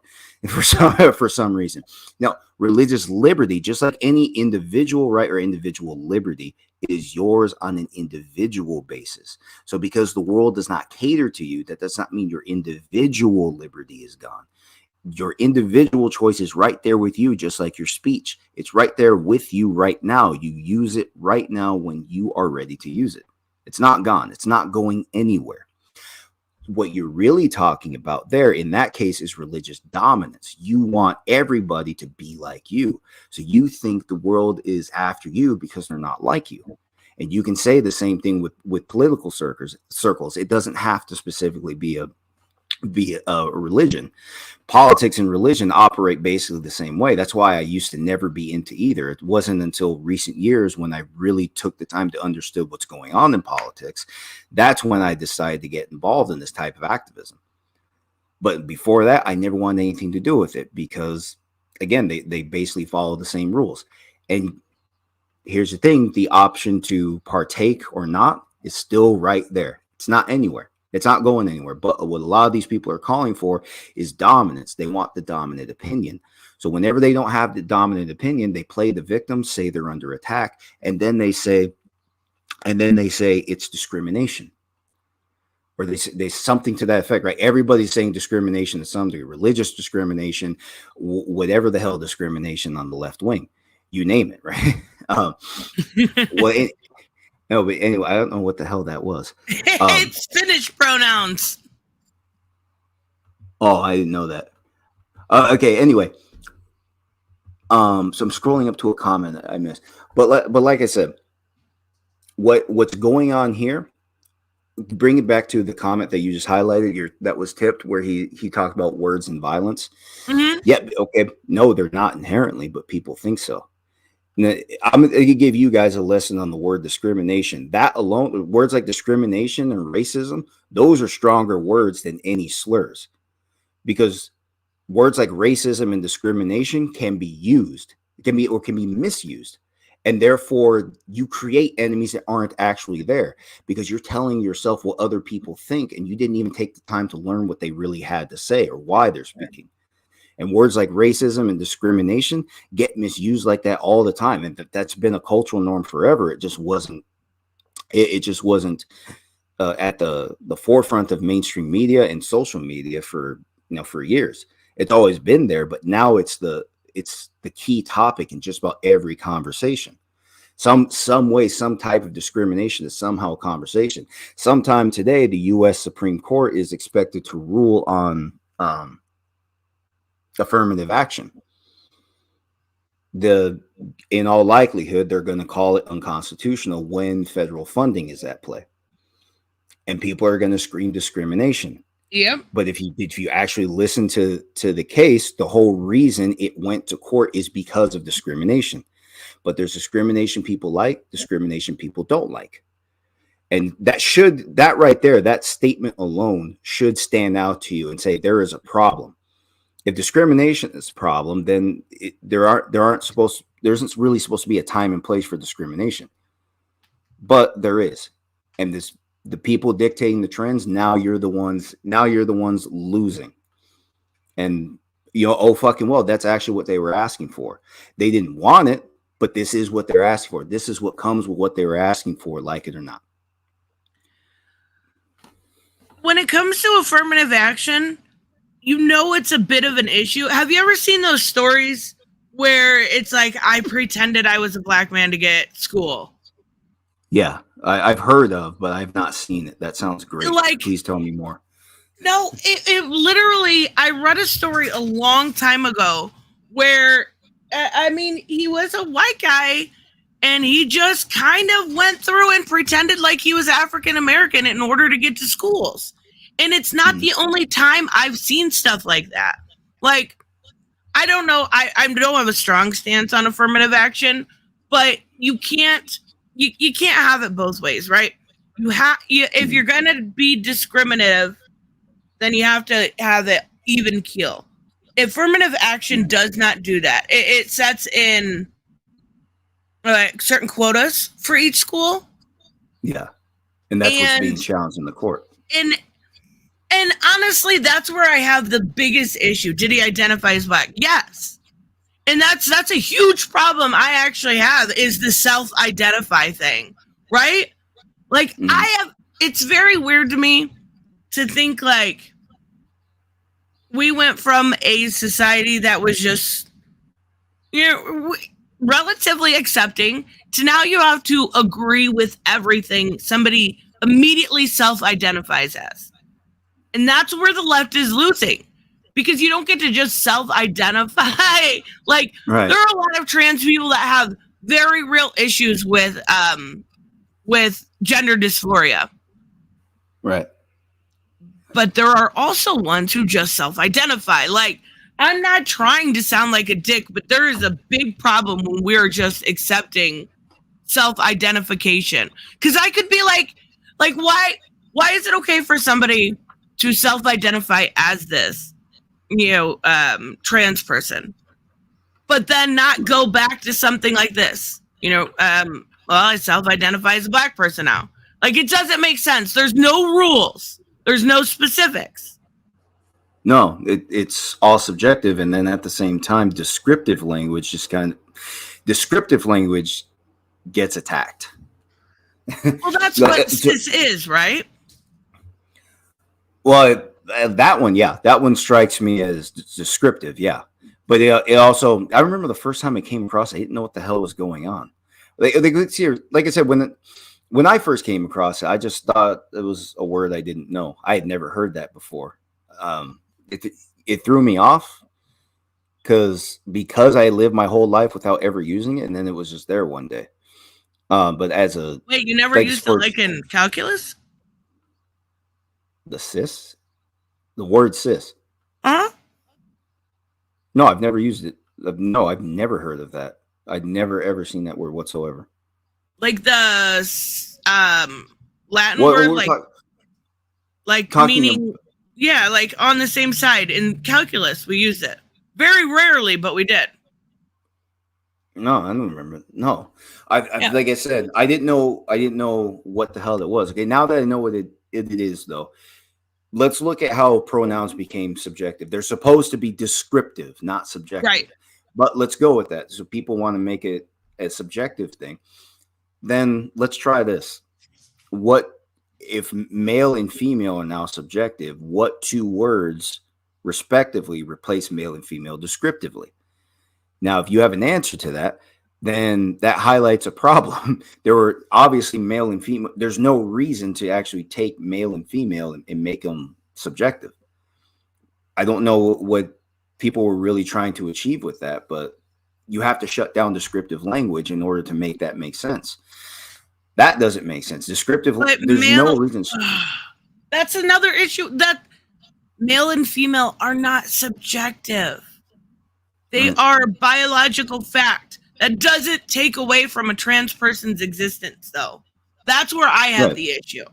for some reason. Now, religious liberty, just like any individual right or individual liberty, is yours on an individual basis. So because the world does not cater to you, that does not mean your individual liberty is gone. Your individual choice is right there with you, just like your speech. It's right there with you right now. You use it right now when you are ready to use it. It's not gone. It's not going anywhere. What you're really talking about there in that case is religious dominance. You want everybody to be like you. So you think the world is after you because they're not like you. And you can say the same thing with political circles. It doesn't have to specifically be a religion. Politics and religion operate basically the same way. That's why I used to never be into either. It wasn't until recent years when I really took the time to understand what's going on in politics. That's when I decided to get involved in this type of activism. But before that, I never wanted anything to do with it because, again, they basically follow the same rules. And here's the thing, the option to partake or not is still right there. It's not anywhere. It's not going anywhere. But what a lot of these people are calling for is dominance. They want the dominant opinion. So whenever they don't have the dominant opinion, they play the victim, say they're under attack, and then they say it's discrimination. Or they something to that effect, right? Everybody's saying discrimination to some degree, religious discrimination, whatever the hell discrimination on the left wing, you name it, right? No, but anyway, I don't know what the hell that was. It's Finnish pronouns. Oh, I didn't know that. Okay, anyway. So I'm scrolling up to a comment that I missed. But like I said, what's going on here, bring it back to the comment that you just highlighted, that was tipped, where he talked about words and violence. Mm-hmm. Yeah, okay. No, they're not inherently, but people think so. Now, I'm going to give you guys a lesson on the word discrimination. That alone, words like discrimination and racism, those are stronger words than any slurs. Because words like racism and discrimination can be used, can be misused. And therefore, you create enemies that aren't actually there because you're telling yourself what other people think, and you didn't even take the time to learn what they really had to say or why they're speaking. And words like racism and discrimination get misused like that all the time. And that's been a cultural norm forever. It just wasn't. It just wasn't at the forefront of mainstream media and social media for years. It's always been there, but now it's the key topic in just about every conversation. Some way, some type of discrimination is somehow a conversation. Sometime today, the U.S. Supreme Court is expected to rule on affirmative action. In all likelihood, they're going to call it unconstitutional when federal funding is at play, and people are going to scream discrimination. Yep. But if you actually listen to the case, the whole reason it went to court is because of discrimination. But there's discrimination people like, discrimination people don't like. And that right there, that statement alone should stand out to you and say there is a problem. If discrimination is a problem, then there isn't really supposed to be a time and place for discrimination, but there is, and the people dictating the trends. Now you're the ones losing, and oh fucking well, that's actually what they were asking for. They didn't want it, but this is what they're asking for. This is what comes with what they were asking for, like it or not. When it comes to affirmative action, it's a bit of an issue. Have you ever seen those stories where it's like, I pretended I was a black man to get school? Yeah, I've heard of, but I've not seen it. That sounds great. Like, please tell me more. No, it literally, I read a story a long time ago where, he was a white guy and he just kind of went through and pretended like he was African American in order to get to schools. And it's not the only time I've seen stuff like that. Like, I don't know. I don't have a strong stance on affirmative action, but you can't have it both ways, right? If you're going to be discriminative, then you have to have it even keel. Affirmative action does not do that. It sets in certain quotas for each school. Yeah. And that's what's being challenged in the court. And honestly, that's where I have the biggest issue. Did he identify as black? Yes. And that's a huge problem I actually have, is the self-identify thing, right? Like, it's very weird to me to think like we went from a society that was just, relatively accepting to now you have to agree with everything somebody immediately self-identifies as. And that's where the left is losing, because you don't get to just self-identify. Like, right. There are a lot of trans people that have very real issues with gender dysphoria. Right. But there are also ones who just self-identify. Like, I'm not trying to sound like a dick, but there is a big problem when we're just accepting self-identification. Because I could be like, why is it okay for somebody to self-identify as this, trans person, but then not go back to something like this? I self-identify as a black person now. Like, it doesn't make sense. There's no rules. There's no specifics. No, it's all subjective. And then at the same time, descriptive language gets attacked. Well, that's what cis is, right? Well, that one strikes me as descriptive, yeah. But it also, I remember the first time I came across it, I didn't know what the hell was going on. Like I said, when I first came across it, I just thought it was a word I didn't know. I had never heard that before. It threw me off because I lived my whole life without ever using it, and then it was just there one day. But as a wait, you never used it like in calculus? The word cis. Huh? No, I've never used it. No, I've never heard of that. I'd never ever seen that word whatsoever. Like the Latin word, like meaning, like on the same side. In calculus, we used it very rarely, but we did. No, I don't remember. No, like I said, I didn't know what the hell that was. Okay, now that I know what it is, though, let's look at how pronouns became subjective. They're supposed to be descriptive, not subjective. Right. But let's go with that. So people want to make it a subjective thing. Then let's try this. What if male and female are now subjective? What two words respectively replace male and female descriptively? Now, if you have an answer to that, then that highlights a problem. There were obviously male and female. There's no reason to actually take male and female and make them subjective. I don't know what people were really trying to achieve with that, but you have to shut down descriptive language in order to make that make sense. That doesn't make sense. Descriptive, there's no reason. That's another issue, that male and female are not subjective. They are biological fact. That doesn't take away from a trans person's existence, though. That's where I have the issue.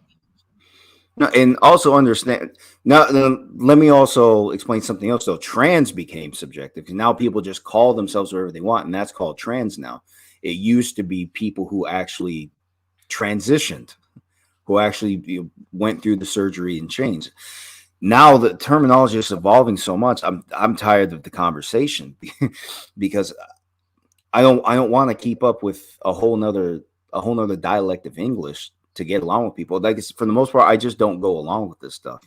No, and also understand now, let me also explain something else though. Trans became subjective because now people just call themselves whatever they want, and that's called trans now. It used to be people who actually transitioned, who actually went through the surgery and changed. Now the terminology is evolving so much. I'm tired of the conversation because I don't want to keep up with a whole nother dialect of English to get along with people. Like for the most part, I just don't go along with this stuff.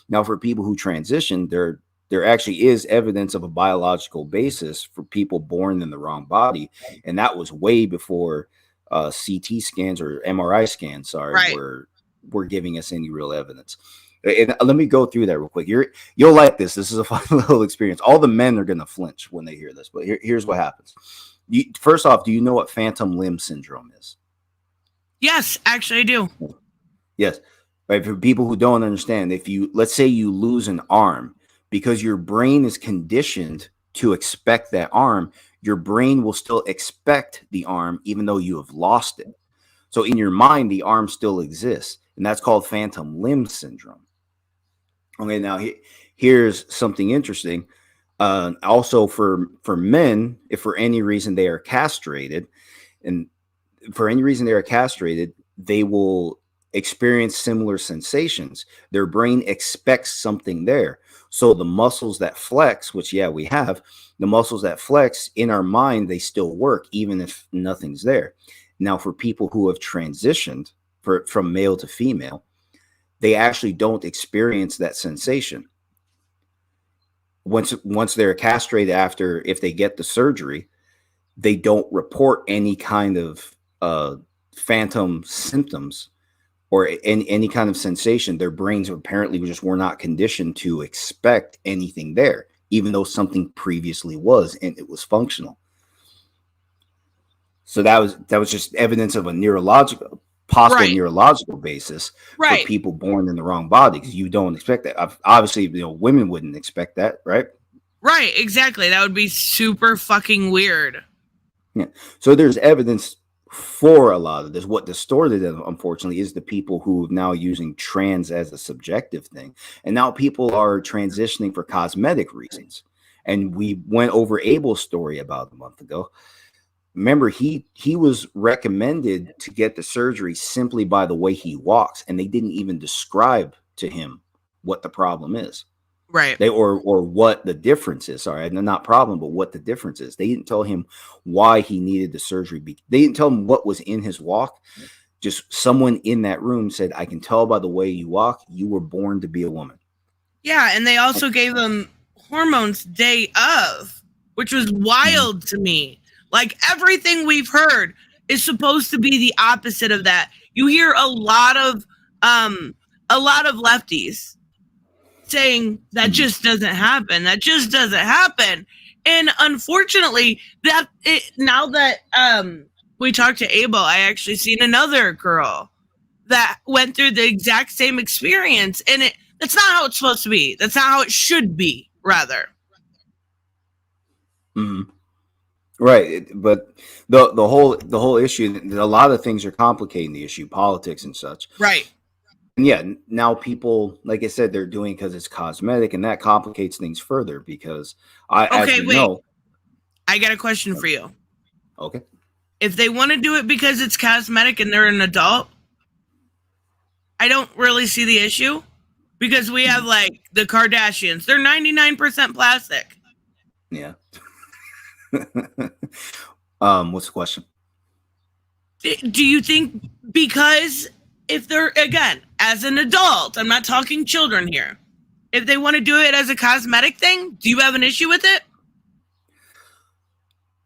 Now, for people who transition, there actually is evidence of a biological basis for people born in the wrong body, and that was way before CT scans or MRI scans. Sorry, Right. were giving us any real evidence. And let me go through that real quick. You'll like this. This is a fun little experience. All the men are going to flinch when they hear this, but here's what happens. First off, do you know what phantom limb syndrome is? Yes, actually I do. Yes. Right. For people who don't understand, let's say you lose an arm, because your brain is conditioned to expect that arm, your brain will still expect the arm even though you have lost it. So in your mind, the arm still exists, and that's called phantom limb syndrome. Okay, now here's something interesting. Also for men, if for any reason they are castrated, they will experience similar sensations. Their brain expects something there. So the muscles that flex, which we have, the muscles that flex in our mind, they still work even if nothing's there. Now, for people who have transitioned from male to female, they actually don't experience that sensation. Once they're castrated, if they get the surgery, they don't report any kind of phantom symptoms or any kind of sensation. Their brains apparently were not conditioned to expect anything there, even though something previously was and it was functional. So that was just evidence of a possible neurological basis for people born in the wrong body, because you don't expect that. Obviously, women wouldn't expect that, right? Right, exactly. That would be super fucking weird. Yeah. So there's evidence for a lot of this. What distorted it, unfortunately, is the people who are now using trans as a subjective thing. And now people are transitioning for cosmetic reasons. And we went over Abel's story about a month ago. Remember, he was recommended to get the surgery simply by the way he walks, and they didn't even describe to him what the problem is. Right. Or what the difference is. Sorry, not problem, but what the difference is. They didn't tell him why he needed the surgery. They didn't tell him what was in his walk. Just someone in that room said, "I can tell by the way you walk, you were born to be a woman." Yeah, and they also gave him hormones day of, which was wild to me. Like, everything we've heard is supposed to be the opposite of that. You hear a lot of lefties saying that just doesn't happen. That just doesn't happen. And unfortunately, now that we talked to Abel, I actually seen another girl that went through the exact same experience, and that's not how it's supposed to be. That's not how it should be, rather. Mm-hmm. Right, but the whole issue, a lot of things are complicating the issue, politics and such. Right. And now people, like I said, they're doing because it's cosmetic, and that complicates things further. Because I got a question for you. Okay. If they want to do it because it's cosmetic and they're an adult, I don't really see the issue, because we have like the Kardashians. They're 99% plastic. Yeah. What's the question? Do you think because if they're, again, as an adult, I'm not talking children here, if they want to do it as a cosmetic thing, do you have an issue with it?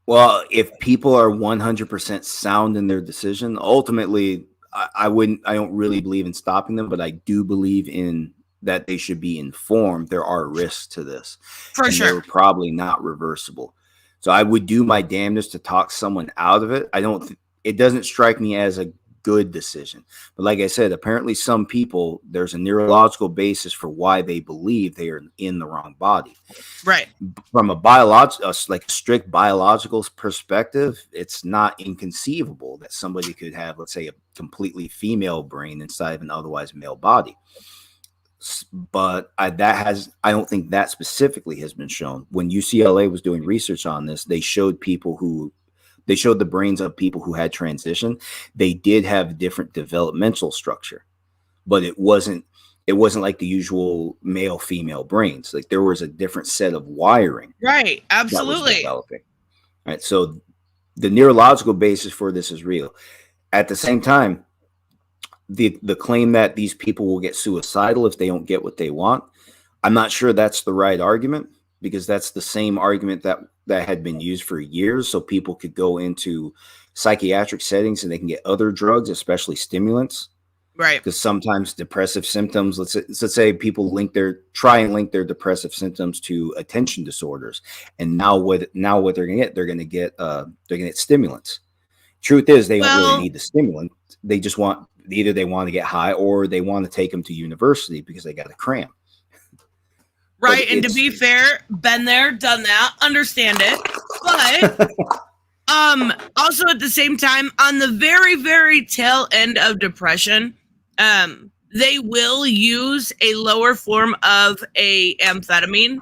Well, if people are 100% sound in their decision, ultimately, I don't really believe in stopping them, but I do believe in that they should be informed. There are risks to this. For sure. They're probably not reversible. So I would do my damnedest to talk someone out of it. It doesn't strike me as a good decision. But like I said, apparently some people, there's a neurological basis for why they believe they are in the wrong body. Right. From a biological, like a strict biological perspective, it's not inconceivable that somebody could have, let's say, a completely female brain inside of an otherwise male body. But I don't think that specifically has been shown. When UCLA was doing research on this, they showed the brains of people who had transition. They did have different developmental structure, but it wasn't like the usual male female brains. Like there was a different set of wiring. Right. Absolutely. Developing. Right. So the neurological basis for this is real. At the same time, the claim that these people will get suicidal if they don't get what they want, I'm not sure that's the right argument, because that's the same argument that had been used for years. So people could go into psychiatric settings and they can get other drugs, especially stimulants. Right. Because sometimes depressive symptoms, let's say people try and link their depressive symptoms to attention disorders. And now what they're going to get stimulants. Truth is, they don't really need the stimulant. They just want to get high, or they want to take them to university because they got to cram. Right. And to be fair, been there, done that, understand it. But also at the same time, on the very, very tail end of depression, they will use a lower form of a amphetamine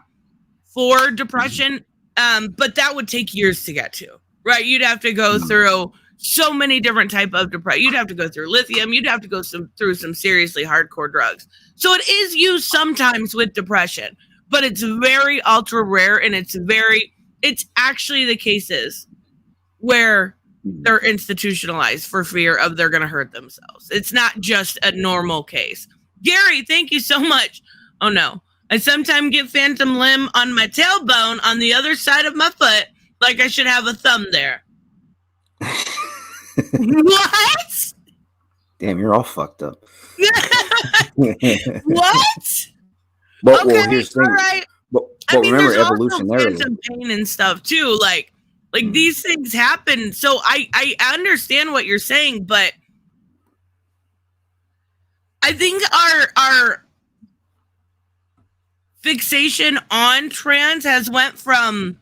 for depression. But that would take years to get to, right? You'd have to go through so many different type of depression. You'd have to go through lithium. You'd have to go through some seriously hardcore drugs. So it is used sometimes with depression, but it's very ultra rare, and it's actually the cases where they're institutionalized for fear of they're going to hurt themselves. It's not just a normal case. Gary, thank you so much. Oh no. I sometimes get phantom limb on my tailbone on the other side of my foot, like I should have a thumb there. What? Damn, you're all fucked up. What? But Okay, well, here's the thing. right. But remember, evolutionarily, some pain and stuff too. Like these things happen. So I understand what you're saying, but I think our fixation on trans has went from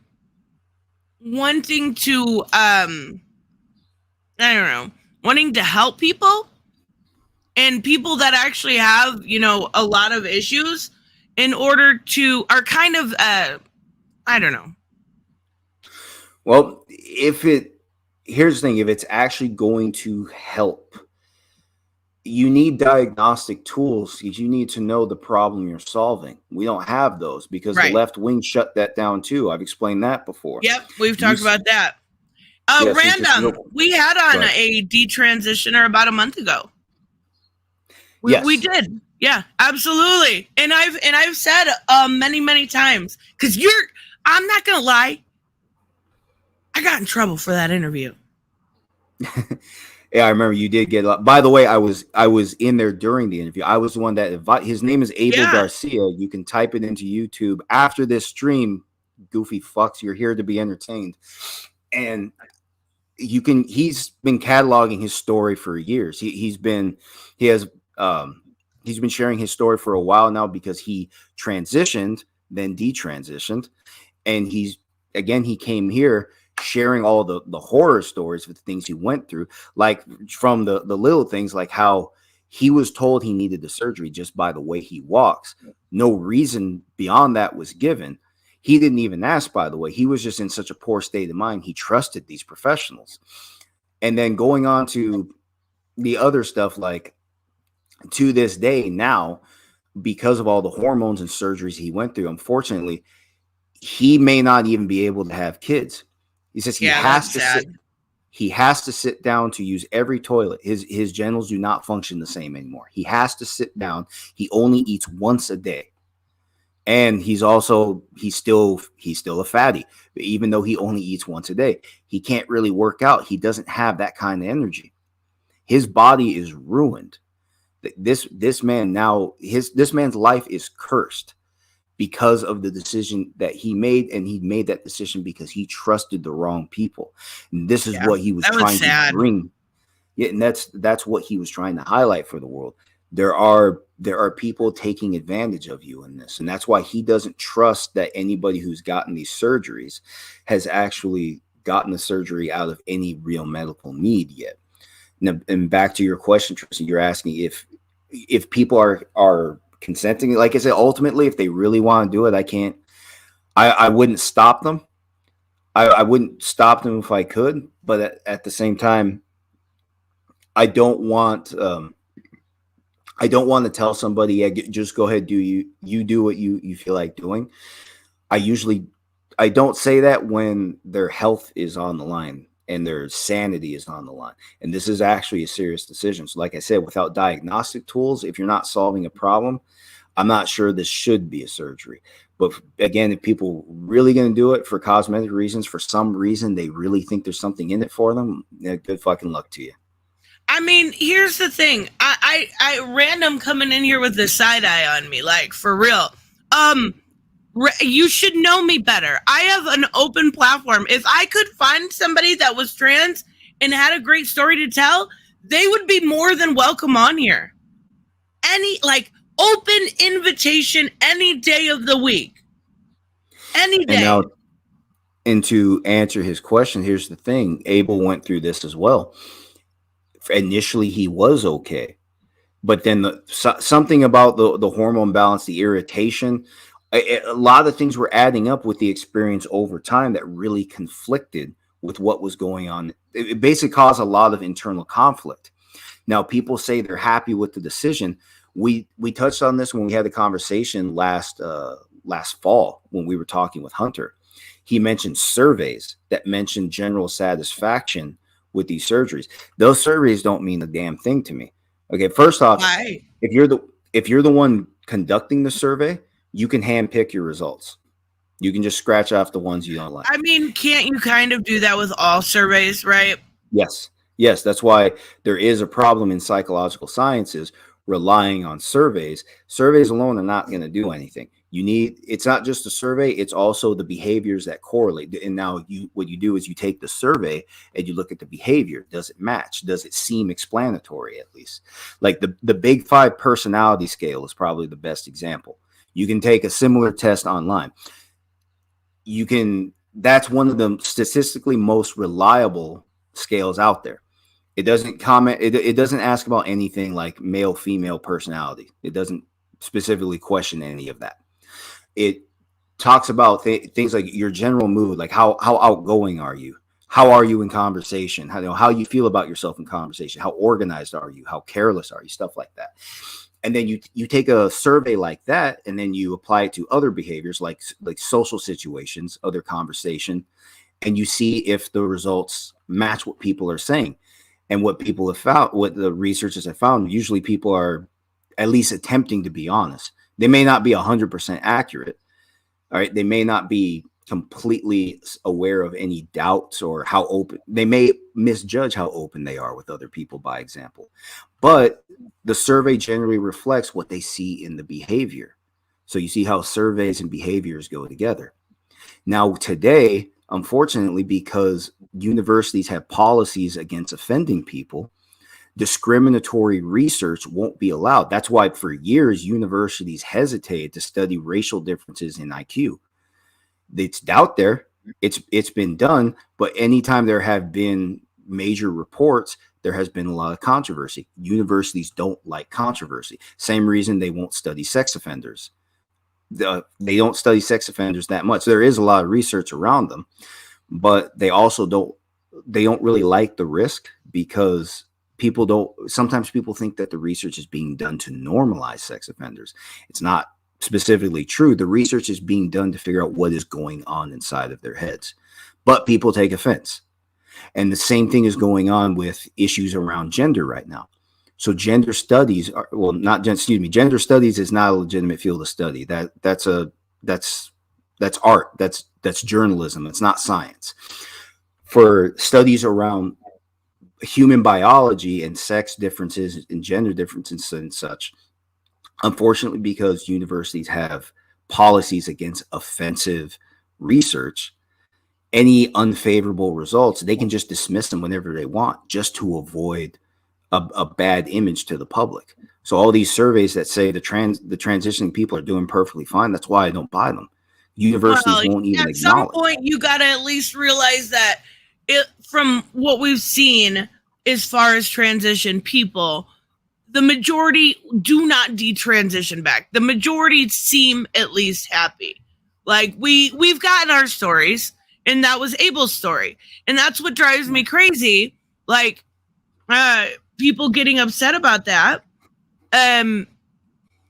wanting to wanting to help people and people that actually have, a lot of issues in order to are kind of I don't know. Well, here's the thing, if it's actually going to help, you need diagnostic tools, because you need to know the problem you're solving. We don't have those because the left wing shut that down too. I've explained that before. Yep, we've talked about that. Random, we had on a detransitioner about a month ago. We did. Yeah, absolutely. And I've said many times, because I'm not gonna lie, I got in trouble for that interview. Yeah, I remember you did get a lot. By the way, I was in there during the interview. I was the one that his name is Abel Garcia. You can type it into YouTube after this stream. Goofy fucks, you're here to be entertained. And he's been cataloging his story for years. He's been sharing his story for a while now, because he transitioned, then detransitioned, and he came here sharing all the horror stories of the things he went through, like from the little things, like how he was told he needed the surgery just by the way he walks. No reason beyond that was given. He didn't even ask, by the way. He was just in such a poor state of mind. He trusted these professionals. And then going on to the other stuff, like to this day now, because of all the hormones and surgeries he went through, unfortunately, he may not even be able to have kids. He says he has to sit down to use every toilet. His genitals do not function the same anymore. He has to sit down. He only eats once a day. And he's still a fatty, even though he only eats once a day. He can't really work out. He doesn't have that kind of energy. His body is ruined. This man's life is cursed because of the decision that he made, and he made that decision because he trusted the wrong people. And this is what he was trying to bring. Yeah, and that's what he was trying to highlight for the world. There are people taking advantage of you in this, and that's why he doesn't trust that anybody who's gotten these surgeries has actually gotten the surgery out of any real medical need yet. Now, and back to your question, Tristan, you're asking if people are consenting. Like I said, ultimately, if they really want to do it, I wouldn't stop them. I wouldn't stop them if I could, but at the same time, I don't want to tell somebody, yeah, just go ahead, you do what you feel like doing. I don't say that when their health is on the line and their sanity is on the line. And this is actually a serious decision. So like I said, without diagnostic tools, if you're not solving a problem, I'm not sure this should be a surgery. But again, if people really going to do it for cosmetic reasons, for some reason, they really think there's something in it for them, yeah, good fucking luck to you. I mean, here's the thing. I random coming in here with the side eye on me, like for real. You should know me better. I have an open platform. If I could find somebody that was trans and had a great story to tell, they would be more than welcome on here. Any open invitation any day of the week. Any day. And to answer his question, here's the thing. Abel went through this as well. Initially, he was okay. But then something about the hormone balance, the irritation, a lot of things were adding up with the experience over time that really conflicted with what was going on. It basically caused a lot of internal conflict. Now, people say they're happy with the decision. We touched on this when we had the conversation last fall when we were talking with Hunter. He mentioned surveys that mentioned general satisfaction with these surgeries. Those surveys don't mean a damn thing to me. Okay, first off, Why? if you're the one conducting the survey, you can handpick your results. You can just scratch off the ones you don't like. I mean, can't you kind of do that with all surveys, right? Yes. That's why there is a problem in psychological sciences relying on surveys. Surveys alone are not going to do anything. It's not just a survey, it's also the behaviors that correlate. And now what you do is you take the survey and you look at the behavior. Does it match? Does it seem explanatory at least? Like the Big Five personality scale is probably the best example. You can take a similar test online. That's one of the statistically most reliable scales out there. It doesn't comment. It doesn't ask about anything like male, female personality. It doesn't specifically question any of that. It talks about things like your general mood, like how outgoing are you? How are you in conversation? How you feel about yourself in conversation? How organized are you? How careless are you? Stuff like that. And then you take a survey like that, and then you apply it to other behaviors like social situations, other conversation, and you see if the results match what people are saying. And what people have found, what the researchers have found, usually people are at least attempting to be honest. They may not be 100% accurate. All right. They may not be completely aware of any doubts or how open. They may misjudge how open they are with other people, by example. But the survey generally reflects what they see in the behavior. So you see how surveys and behaviors go together. Now, today, unfortunately, because universities have policies against offending people, discriminatory research won't be allowed. That's why for years, universities hesitated to study racial differences in IQ. It's out there. It's been done. But anytime there have been major reports, there has been a lot of controversy. Universities don't like controversy. Same reason they won't study sex offenders. They don't study sex offenders that much. There is a lot of research around them, but they also don't really like the risk because sometimes people think that the research is being done to normalize sex offenders. It's not specifically true. The research is being done to figure out what is going on inside of their heads, but people take offense. And the same thing is going on with issues around gender right now. So gender studies gender studies is not a legitimate field of study. That's art. That's journalism. It's not science. For studies around human biology and sex differences and gender differences and such, unfortunately, because universities have policies against offensive research, any unfavorable results, they can just dismiss them whenever they want, just to avoid a bad image to the public. So all these surveys that say the transitioning people are doing perfectly fine, that's why I don't buy them. Universities Well, won't even at some acknowledge. point, you got to at least realize that from what we've seen as far as transition people, the majority do not detransition back. The majority seem at least happy. Like we've gotten our stories, and that was Abel's story, and that's what drives me crazy. Like people getting upset about that.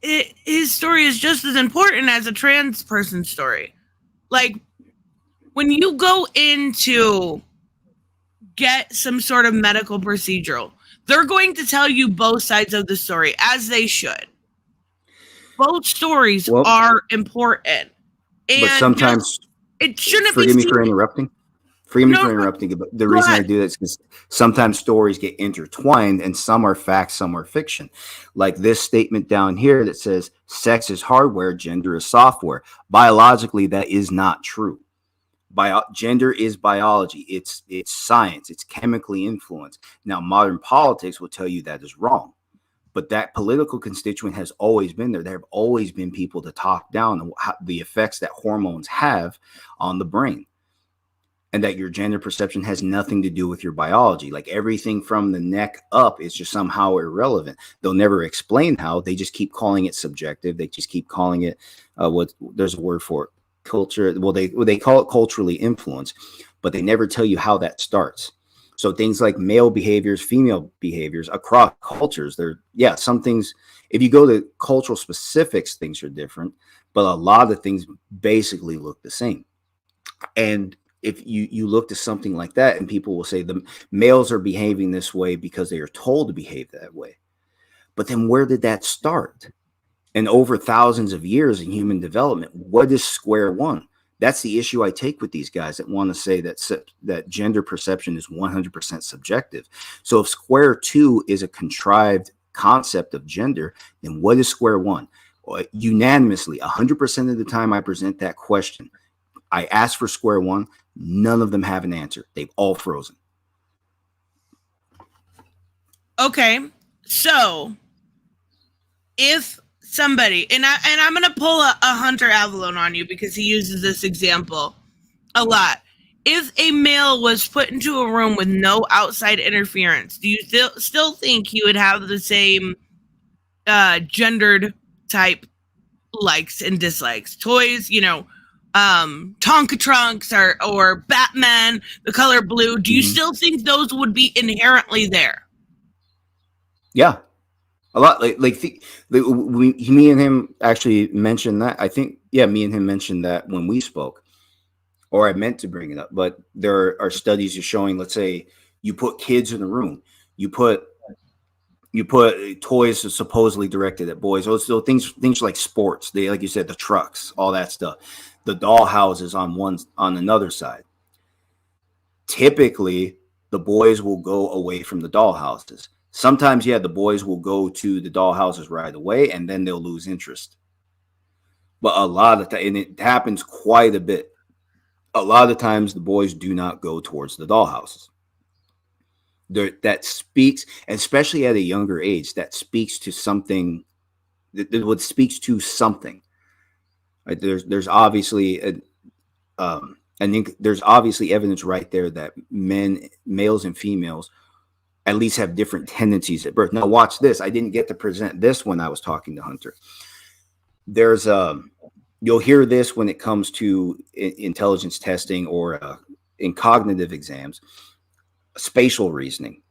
His story is just as important as a trans person's story. Like when you go into get some sort of medical procedural, they're going to tell you both sides of the story, as they should. Both stories are important. And but sometimes, it shouldn't forgive be me for interrupting. Forgive me for interrupting, but the reason I do that is because sometimes stories get intertwined and some are facts, some are fiction. Like this statement down here that says sex is hardware, gender is software. Biologically, that is not true. Gender is biology. It's science. It's chemically influenced. Now, modern politics will tell you that is wrong. But that political constituent has always been there. There have always been people to talk down the effects that hormones have on the brain. And that your gender perception has nothing to do with your biology. Like everything from the neck up is just somehow irrelevant. They'll never explain how. They just keep calling it subjective. They just keep calling it there's a word for it, culture. Well, they call it culturally influenced, but they never tell you how that starts. So things like male behaviors, female behaviors across cultures, some things, if you go to cultural specifics, things are different, but a lot of things basically look the same. And if you look to something like that and people will say the males are behaving this way because they are told to behave that way. But then where did that start? And over thousands of years in human development, what is square one? That's the issue I take with these guys that want to say that gender perception is 100% subjective. So if square two is a contrived concept of gender, then what is square one? Unanimously, 100% of the time I present that question, I ask for square one. None of them have an answer. They've all frozen. Okay, so if somebody, and I'm going to pull a Hunter Avalon on you because he uses this example a lot. If a male was put into a room with no outside interference, do you still think he would have the same gendered type likes and dislikes? Toys, Tonka trunks or Batman, the color blue. Do you still think those would be inherently there? Yeah. A lot me and him actually mentioned that. I think, me and him mentioned that when we spoke, or I meant to bring it up, but there are studies just showing, let's say you put kids in a room, you put toys supposedly directed at boys. So things like sports, like you said, the trucks, all that stuff, the doll houses on another side. Typically the boys will go away from the doll houses. Sometimes, the boys will go to the dollhouses right away, and then they'll lose interest. But a lot of and it happens quite a bit. A lot of times, the boys do not go towards the dollhouses. That speaks, especially at a younger age, that speaks to something. What speaks to something. Right? There's obviously there's obviously evidence right there that males and females at least have different tendencies at birth. Now watch this. I didn't get to present this when I was talking to Hunter. There's you'll hear this when it comes to intelligence testing or in cognitive exams, spatial reasoning,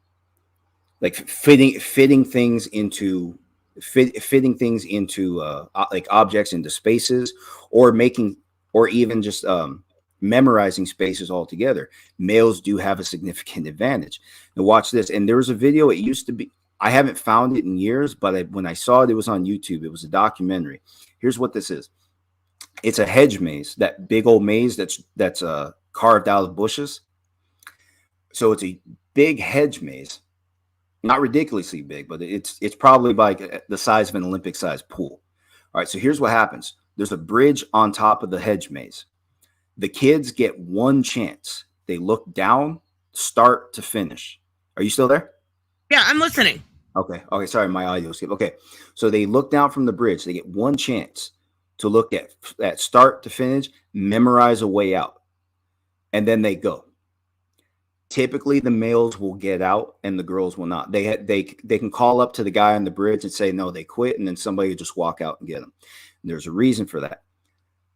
like fitting things into like objects into spaces, or even just memorizing spaces altogether. Males do have a significant advantage. Now watch this. And there was a video, it used to be, I haven't found it in years, but when I saw it, it was on YouTube. It was a documentary. Here's what this is. It's a hedge maze, that big old maze that's carved out of bushes. So it's a big hedge maze, not ridiculously big, but it's probably like the size of an Olympic-sized pool. All right, so here's what happens. There's a bridge on top of the hedge maze. The kids get one chance. They look down, start to finish. Are you still there? Yeah, I'm listening. Okay. Okay. Sorry, my audio skipped. Okay. So they look down from the bridge. They get one chance to look at start to finish, memorize a way out, and then they go. Typically, the males will get out and the girls will not. They can call up to the guy on the bridge and say no, they quit, and then somebody will just walk out and get them. And there's a reason for that.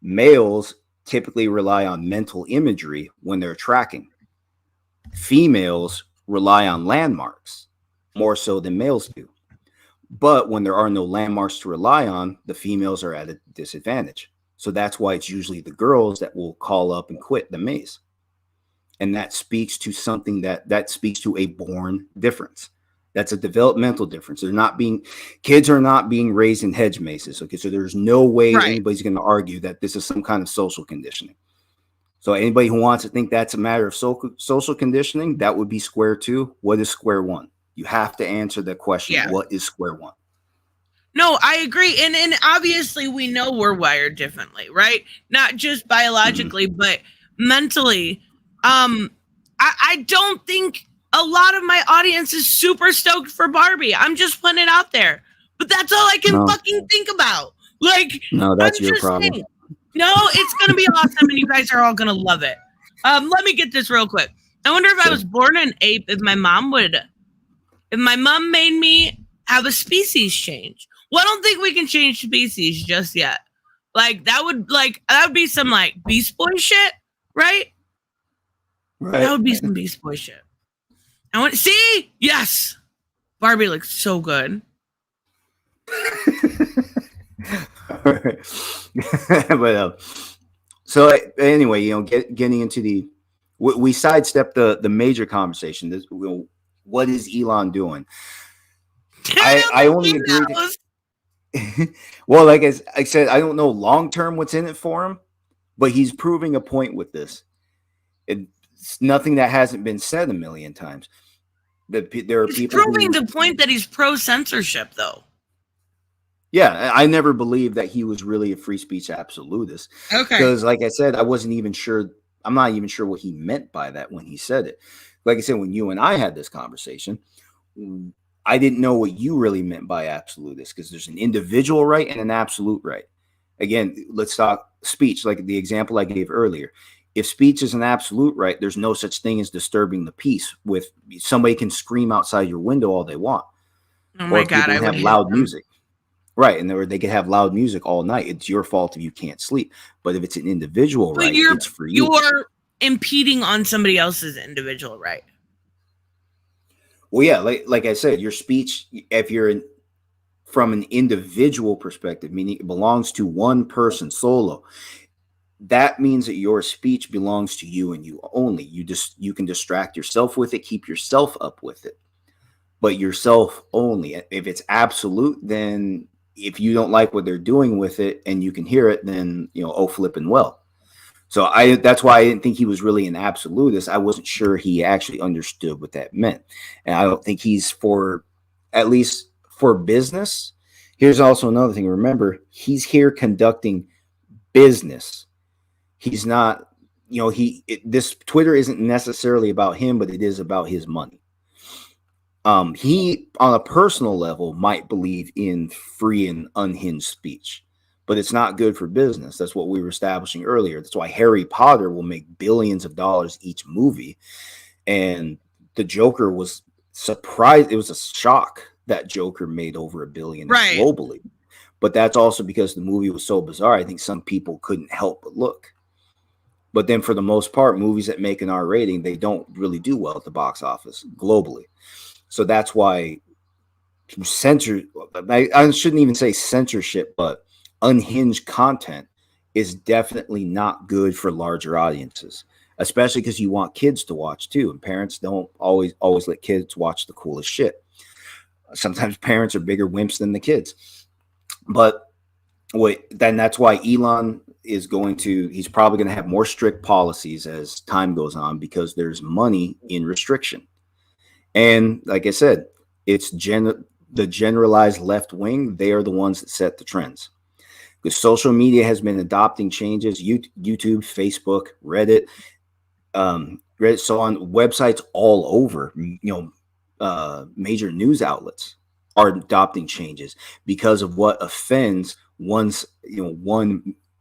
Males typically rely on mental imagery when they're tracking. Females rely on landmarks more so than males do. But when there are no landmarks to rely on, the females are at a disadvantage. So that's why it's usually the girls that will call up and quit the maze. And that speaks to something that speaks to a born difference. That's a developmental difference. Kids are not being raised in hedge mazes. Okay. So there's no way anybody's going to argue that this is some kind of social conditioning. So anybody who wants to think that's a matter of social conditioning, that would be square two. What is square one? You have to answer the question. Yeah. What is square one? No, I agree. And obviously we know we're wired differently, right? Not just biologically, but mentally. I don't think a lot of my audience is super stoked for Barbie. I'm just putting it out there. But that's all I can fucking think about. Like, no, that's your problem. Saying, no, it's going to be awesome and you guys are all going to love it. Let me get this real quick. I wonder if I was born an ape, if my mom made me have a species change. Well, I don't think we can change species just yet. Like that would be some like Beast Boy shit, right? Right. That would be some Beast Boy shit. I want see, yes, Barbie looks so good. But so anyway, getting into we sidestepped the major conversation. What is Elon doing? I only agree. Well, like I said, I don't know long term what's in it for him, but he's proving a point with this. It's nothing that hasn't been said a million times. There are people proving the point that he's pro censorship, though. Yeah, I never believed that he was really a free speech absolutist. Okay. Because, like I said, I wasn't even sure. I'm not even sure what he meant by that when he said it. Like I said, when you and I had this conversation, I didn't know what you really meant by absolutist, because there's an individual right and an absolute right. Again, let's talk speech, like the example I gave earlier. If speech is an absolute right, there's no such thing as disturbing the peace. With somebody can scream outside your window all they want. Oh my God, I would have loud music. Right, and they could have loud music all night. It's your fault if you can't sleep. But if it's an individual right, it's for you. You're impeding on somebody else's individual right. Well, yeah, like I said, your speech, if you're from an individual perspective, meaning it belongs to one person solo, that means that your speech belongs to you and you only. You can distract yourself with it, keep yourself up with it, but yourself only. If it's absolute, then if you don't like what they're doing with it and you can hear it, then flipping well. So that's why I didn't think he was really an absolutist. I wasn't sure he actually understood what that meant, and I don't think he's at least for business. Here's also another thing. Remember, he's here conducting business. He's not, this Twitter isn't necessarily about him, but it is about his money. He, on a personal level, might believe in free and unhinged speech, but it's not good for business. That's what we were establishing earlier. That's why Harry Potter will make billions of dollars each movie. And the Joker was surprised. It was a shock that Joker made over $1 billion globally. But that's also because the movie was so bizarre. I think some people couldn't help but look. But then for the most part, movies that make an R rating, they don't really do well at the box office globally. So that's why I shouldn't even say censorship, but unhinged content is definitely not good for larger audiences, especially because you want kids to watch too. And parents don't always let kids watch the coolest shit. Sometimes parents are bigger wimps than the kids. But then that's why Elon is he's probably going to have more strict policies as time goes on, because there's money in restriction. And like I said, it's the generalized left wing. They are the ones that set the trends, because social media has been adopting changes. YouTube, Facebook, Reddit, so on, websites all over, major news outlets are adopting changes because of what offends one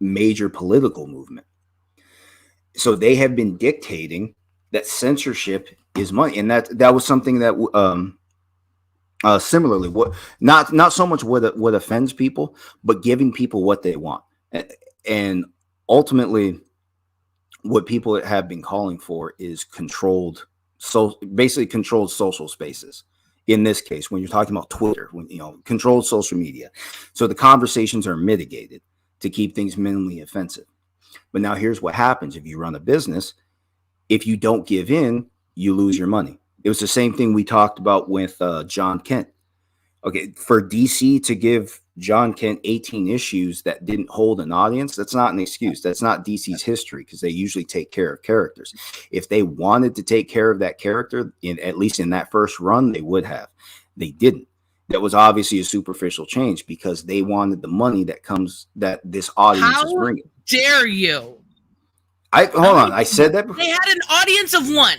major political movement. So they have been dictating that censorship is money, and that was something that similarly, what not so much what offends people, but giving people what they want, and ultimately, what people have been calling for is basically controlled social spaces. In this case, when you're talking about Twitter, controlled social media, so the conversations are mitigated to keep things minimally offensive. But now here's what happens if you run a business: if you don't give in, you lose your money. It was the same thing we talked about with John Kent. Okay, for DC to give John Kent 18 issues that didn't hold an audience, that's not an excuse. That's not DC's history, because they usually take care of characters. If they wanted to take care of that character, at least in that first run, they would have. They didn't. That was obviously a superficial change because they wanted the money that this audience is bringing. How dare you? Hold on. I said that before. They had an audience of one.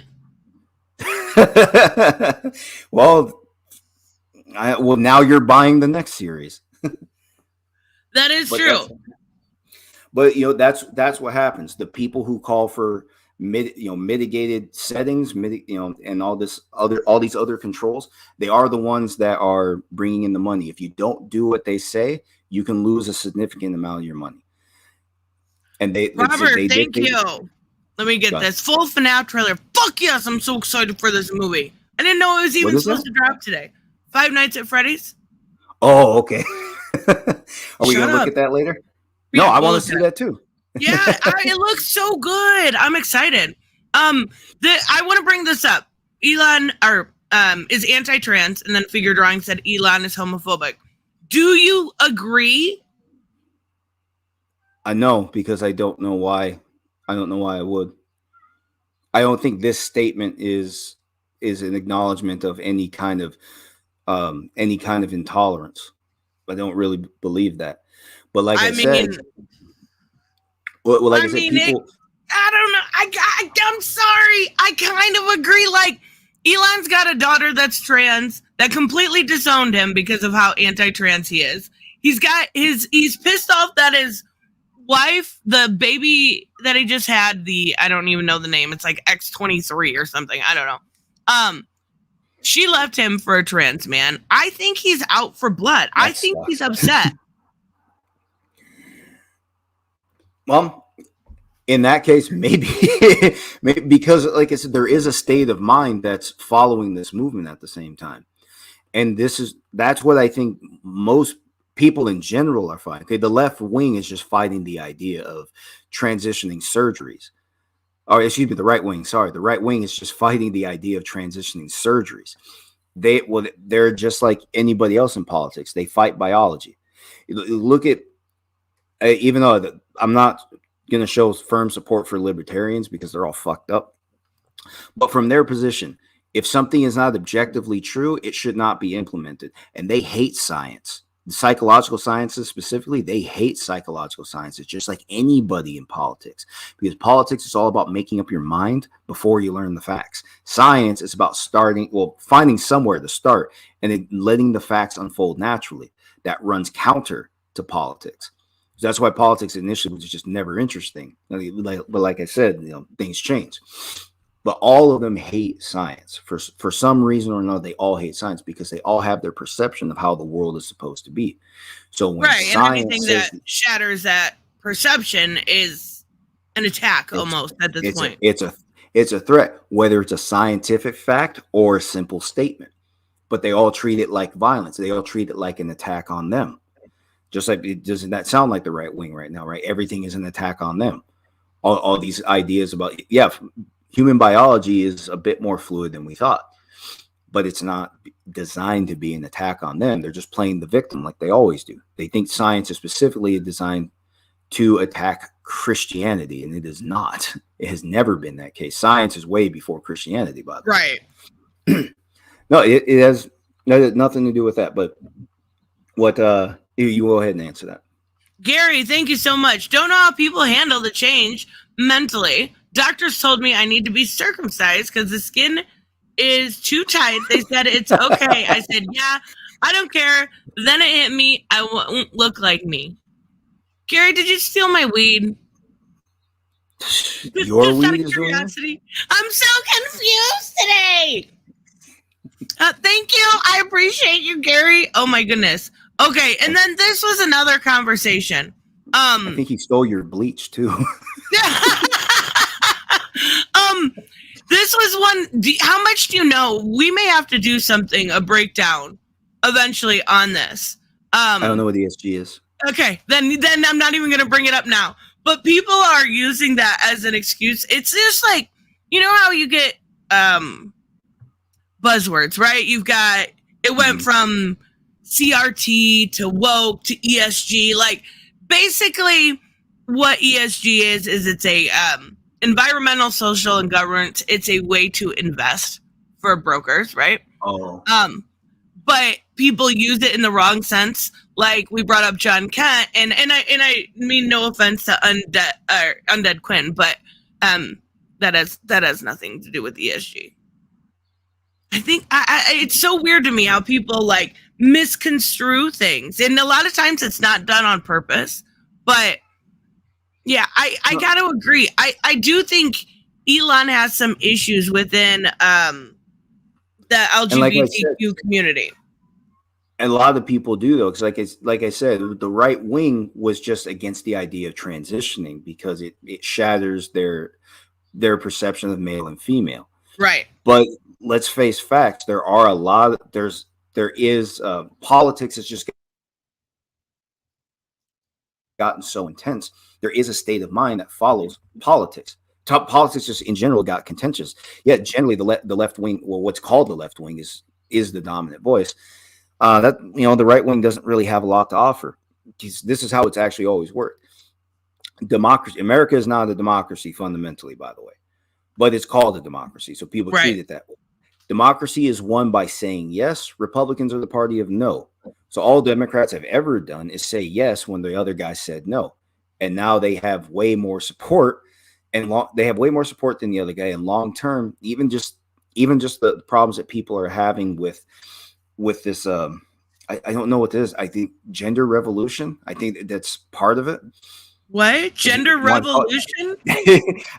Well, now you're buying the next series. That is true. But that's what happens. The people who call for mitigated settings, and all these other controls, they are the ones that are bringing in the money. If you don't do what they say, you can lose a significant amount of your money. And Robert, thank you. Let me get this full FNAF trailer. Fuck yes, I'm so excited for this movie. I didn't know it was even supposed to drop today. Five Nights at Freddy's. Oh, okay. Are we gonna look at that later? No, I want to see that too. Yeah, it looks so good. I'm excited. I want to bring this up. Elon is anti-trans, and then Figure Drawing said Elon is homophobic. Do you agree? I know, because I don't know why. I don't know why I would. I don't think this statement is an acknowledgement of any kind of intolerance. I don't really believe that. But like I said, people. I don't know. I'm sorry. I kind of agree. Like, Elon's got a daughter that's trans that completely disowned him because of how anti-trans he is. He's pissed off that his wife, the baby that he just had, I don't even know the name. It's like X23 or something. I don't know. She left him for a trans man. I think he's out for blood. I think he's upset. Well, in that case, maybe because, like I said, there is a state of mind that's following this movement at the same time. And that's what I think most people in general are fighting. Okay, the left wing is just fighting the idea of transitioning surgeries. Or excuse me, the right wing. Sorry, the right wing is just fighting the idea of transitioning surgeries. They're just like anybody else in politics. They fight biology. Look at, even though I'm not going to show firm support for libertarians because they're all fucked up, but from their position, if something is not objectively true, it should not be implemented. And they hate science. The psychological sciences specifically, they hate psychological sciences, just like anybody in politics, because politics is all about making up your mind before you learn the facts. Science is about finding somewhere to start and then letting the facts unfold naturally. That runs counter to politics. So that's why politics initially was just never interesting. But like I said, things change. But all of them hate science for some reason or another. They all hate science because they all have their perception of how the world is supposed to be. So when and anything that shatters that perception is an attack almost at this point. It's a threat, whether it's a scientific fact or a simple statement. But they all treat it like violence. They all treat it like an attack on them. Just like, doesn't that sound like the right wing right now, right? Everything is an attack on them. All these ideas about, human biology is a bit more fluid than we thought, but it's not designed to be an attack on them. They're just playing the victim like they always do. They think science is specifically designed to attack Christianity, and it is not. It has never been that case. Science is way before Christianity, by the way. Right. No, it has nothing to do with that. But what you go ahead and answer that. Gary, thank you so much. Don't know how people handle the change mentally. Doctors told me I need to be circumcised because the skin is too tight. They said it's okay. I said, yeah, I don't care. Then it hit me. I won't look like me. Gary, did you steal my weed? Your just out weed of is doing that? curiosity. I'm so confused today. Thank you. I appreciate you, Gary. Oh my goodness. Okay, and then this was another conversation. I think he stole your bleach too. This was one. How much do you know? We may have to do something, a breakdown, eventually on this. I don't know what ESG is. Okay, then I'm not even going to bring it up now. But people are using that as an excuse. It's just like, you know how you get buzzwords, right? You've got, it went from CRT to woke to ESG. Like, basically what ESG is it's a environmental, social, and governance. It's a way to invest for brokers, right? Oh. But people use it in the wrong sense. Like we brought up John Kent, and I mean no offense to Undead Quinn, but that has nothing to do with ESG. I think it's so weird to me how people like misconstrue things, and a lot of times it's not done on purpose. But yeah, I got to agree. I do think Elon has some issues within the LGBTQ community. And a lot of people do, though, because like I said, the right wing was just against the idea of transitioning because it shatters their perception of male and female. Right. But let's face facts. There are a lot of, there is politics has just gotten so intense. There is a state of mind that follows politics. Politics just in general got contentious. Yet generally the left wing, well, what's called the left wing is the dominant voice. That, you know, the right wing doesn't really have a lot to offer. This is how it's actually always worked. Democracy. America is not a democracy fundamentally, by the way, but it's called a democracy. So people treat it that way. Democracy is won by saying yes. Republicans are the party of no. So all Democrats have ever done is say yes when the other guy said no. And now they have way more support, and they have way more support than the other guy. And long term, even just the problems that people are having with this, I don't know what this is. I think gender revolution. I think that's part of it. What? Gender revolution?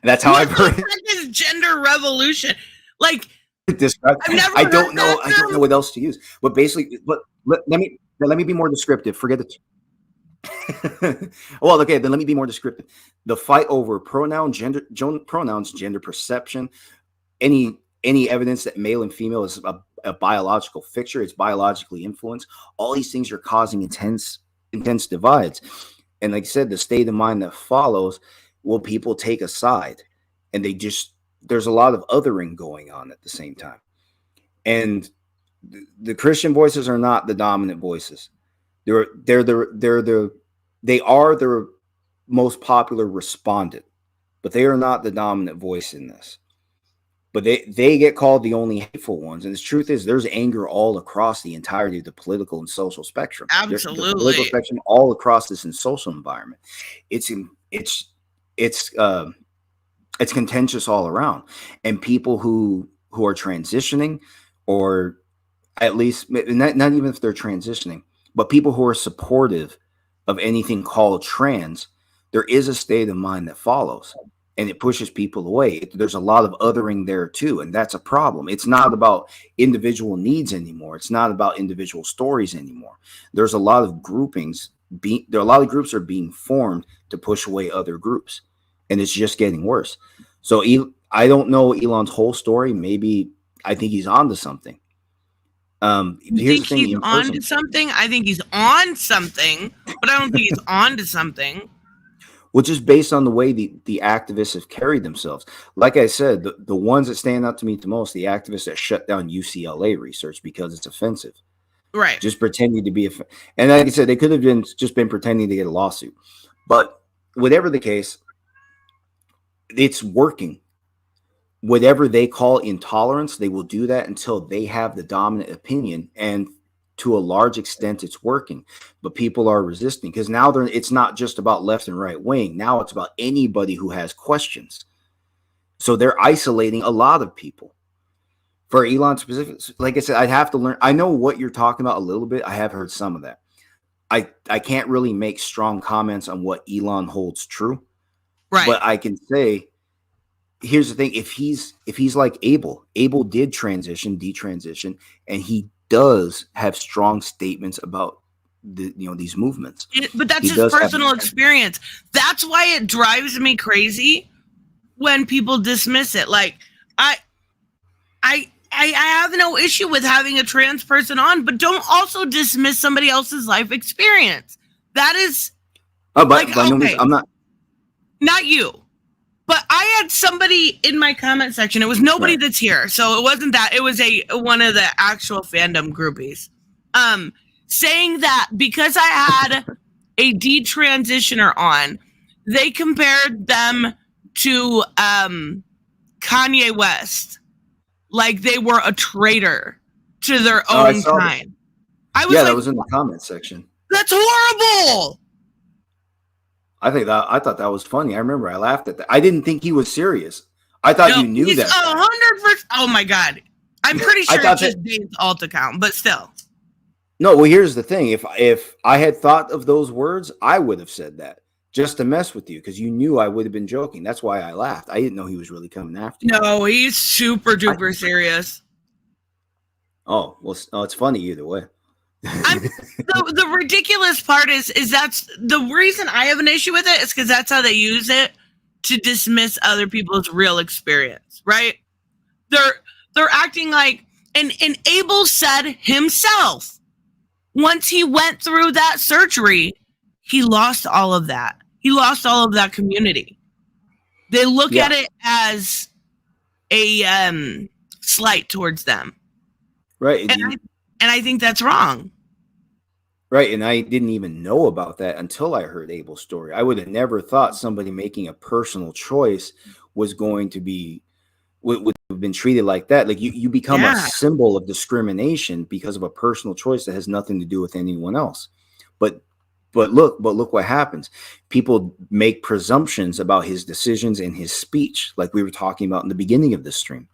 That's how I've heard it. What is gender revolution? Like, I don't know. I don't know what else to use. But basically, let me be more descriptive. Forget it. Well, okay, then let me be more descriptive. The fight over pronouns, gender perception, any evidence that male and female is a biological fixture, it's biologically influenced. All these things are causing intense divides. And like I said, the state of mind that follows, will people take a side? And there's a lot of othering going on at the same time. And the Christian voices are not the dominant voices. They are the most popular respondent, but they are not the dominant voice in this. But they get called the only hateful ones. And the truth is, there's anger all across the entirety of the political and social spectrum. Absolutely. The political spectrum all across this and social environment. It's contentious all around. And people who are transitioning, or at least not even if they're transitioning, but people who are supportive of anything called trans, there is a state of mind that follows. And it pushes people away. There's a lot of othering there too, and that's a problem. It's not about individual needs anymore. It's not about individual stories anymore. There's a lot of groupings. A lot of groups are being formed to push away other groups, and it's just getting worse. So I don't know Elon's whole story. Maybe I think he's on to something. He's on to something? I think he's on something, but I don't think he's on to something. Which is based on the way the activists have carried themselves. Like I said, the ones that stand out to me the most, the activists that shut down UCLA research because it's offensive. Right. Just pretending to be and like I said, they could have been pretending to get a lawsuit. But whatever the case, it's working. Whatever they call intolerance, they will do that until they have the dominant opinion, and to a large extent it's working. But people are resisting because now it's not just about left and right wing. Now it's about anybody who has questions. So they're isolating a lot of people For Elon specific, like I said, I'd have to learn. I know what you're talking about a little bit. I have heard some of that. I can't really make strong comments on what Elon holds true, Right. but I can say, here's the thing: if he's like Abel did detransition, and he does have strong statements about these movements. But that's his personal experience. That's why it drives me crazy when people dismiss it. Like I have no issue with having a trans person on, but don't also dismiss somebody else's life experience. That is, by no means, I'm not you, but I had somebody in my comment section. It was nobody that's here, so it wasn't that. It was one of the actual fandom groupies, saying that because I had a detransitioner on, they compared them to Kanye West. Like they were a traitor to their own kind. That was in the comment section. That's horrible. I thought that was funny. I remember I laughed at that. I didn't think he was serious. I thought you knew that. 100%. Oh my God. I'm pretty sure it's just Dave's alt account, but still. No, well, here's the thing. If I had thought of those words, I would have said that just to mess with you, because you knew I would have been joking. That's why I laughed. I didn't know he was really coming after you. No, he's super duper serious. Oh, well, it's funny either way. The ridiculous part is that's the reason I have an issue with it is because that's how they use it to dismiss other people's real experience, right? They're acting like, and Abel said himself, once he went through that surgery, he lost all of that. He lost all of that community. They look at it as a slight towards them. Right. And I think that's wrong. Right. And I didn't even know about that until I heard Abel's story. I would have never thought somebody making a personal choice was going to be, would have been treated like that. Like you become a symbol of discrimination because of a personal choice that has nothing to do with anyone else. But look what happens. People make presumptions about his decisions and his speech, like we were talking about in the beginning of this stream.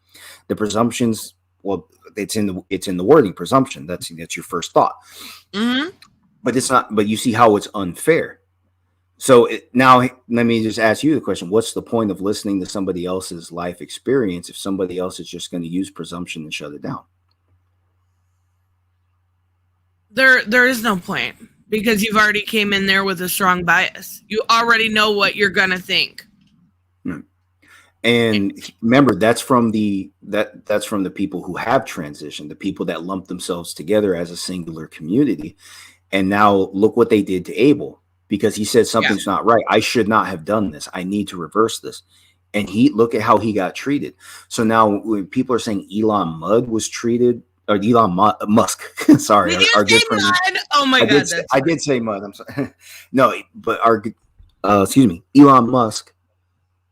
The presumptions, well, it's in the wording, presumption. That's your first thought. Mm-hmm. But it's not. But you see how it's unfair. So now let me just ask you the question: what's the point of listening to somebody else's life experience if somebody else is just going to use presumption and shut it down? There is no point. Because you've already came in there with a strong bias. You already know what you're going to think. And remember, that's from the people who have transitioned, the people that lump themselves together as a singular community. And now look what they did to Abel, because he said something's not right. I should not have done this. I need to reverse this. And look at how he got treated. So now when people are saying Elon Musk was treated, or Elon Musk. Sorry, our good friend. Oh my God, I did say Mud. I'm sorry. No, but Elon Musk.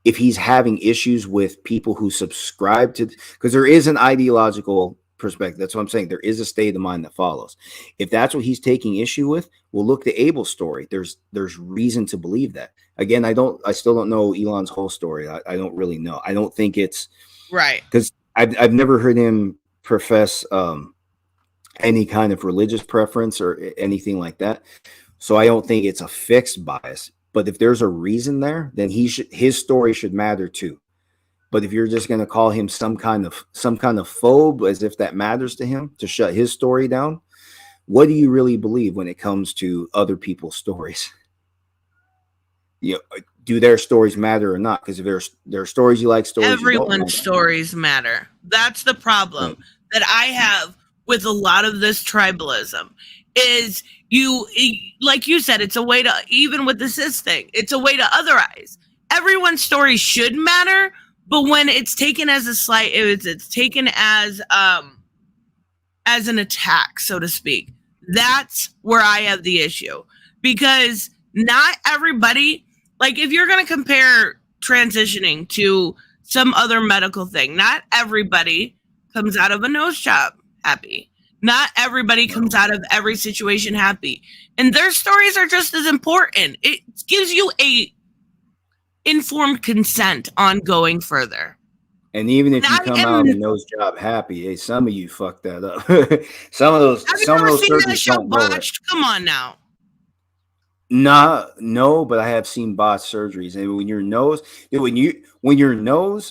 If he's having issues with people who subscribe to, because there is an ideological perspective. That's what I'm saying. There is a state of mind that follows. If that's what he's taking issue with, we'll look to Abel's story. There's reason to believe that. Again, I still don't know Elon's whole story. I don't really know. I don't think it's right, because I've never heard him profess any kind of religious preference or anything like that. So I don't think it's a fixed bias. But if there's a reason there, then his story should matter too. But if you're just going to call him some kind of phobe, as if that matters to him, to shut his story down, what do you really believe when it comes to other people's stories? Do their stories matter or not? Because if there are stories you like, stories everyone's stories matter. That's the problem that I have with a lot of this tribalism. Is like you said, it's a way to, even with the cis thing, it's a way to otherize. Everyone's story should matter, but when it's taken as a slight, it's taken as an attack, so to speak. That's where I have the issue, because not everybody, like if you're going to compare transitioning to some other medical thing, not everybody comes out of a nose job happy. Not everybody comes out of every situation happy. And their stories are just as important. It gives you a informed consent on going further. And even if you come out a nose job happy, hey, some of you fucked that up. some of those surgeries don't go right. Come on now. No, but I have seen botched surgeries. And when your nose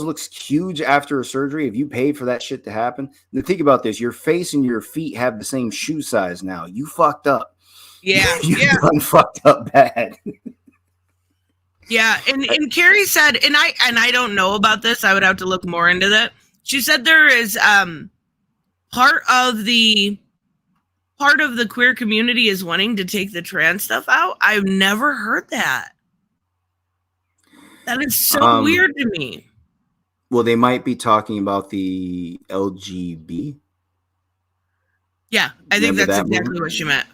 looks huge after a surgery, if you paid for that shit to happen, then think about this: your face and your feet have the same shoe size now. You fucked up. Yeah, you done fucked up bad. Yeah, and Carrie said, and I don't know about this. I would have to look more into that. She said there is part of the queer community is wanting to take the trans stuff out. I've never heard that. That is so weird to me. Well, they might be talking about the LGB. Yeah, I think that's exactly what she meant.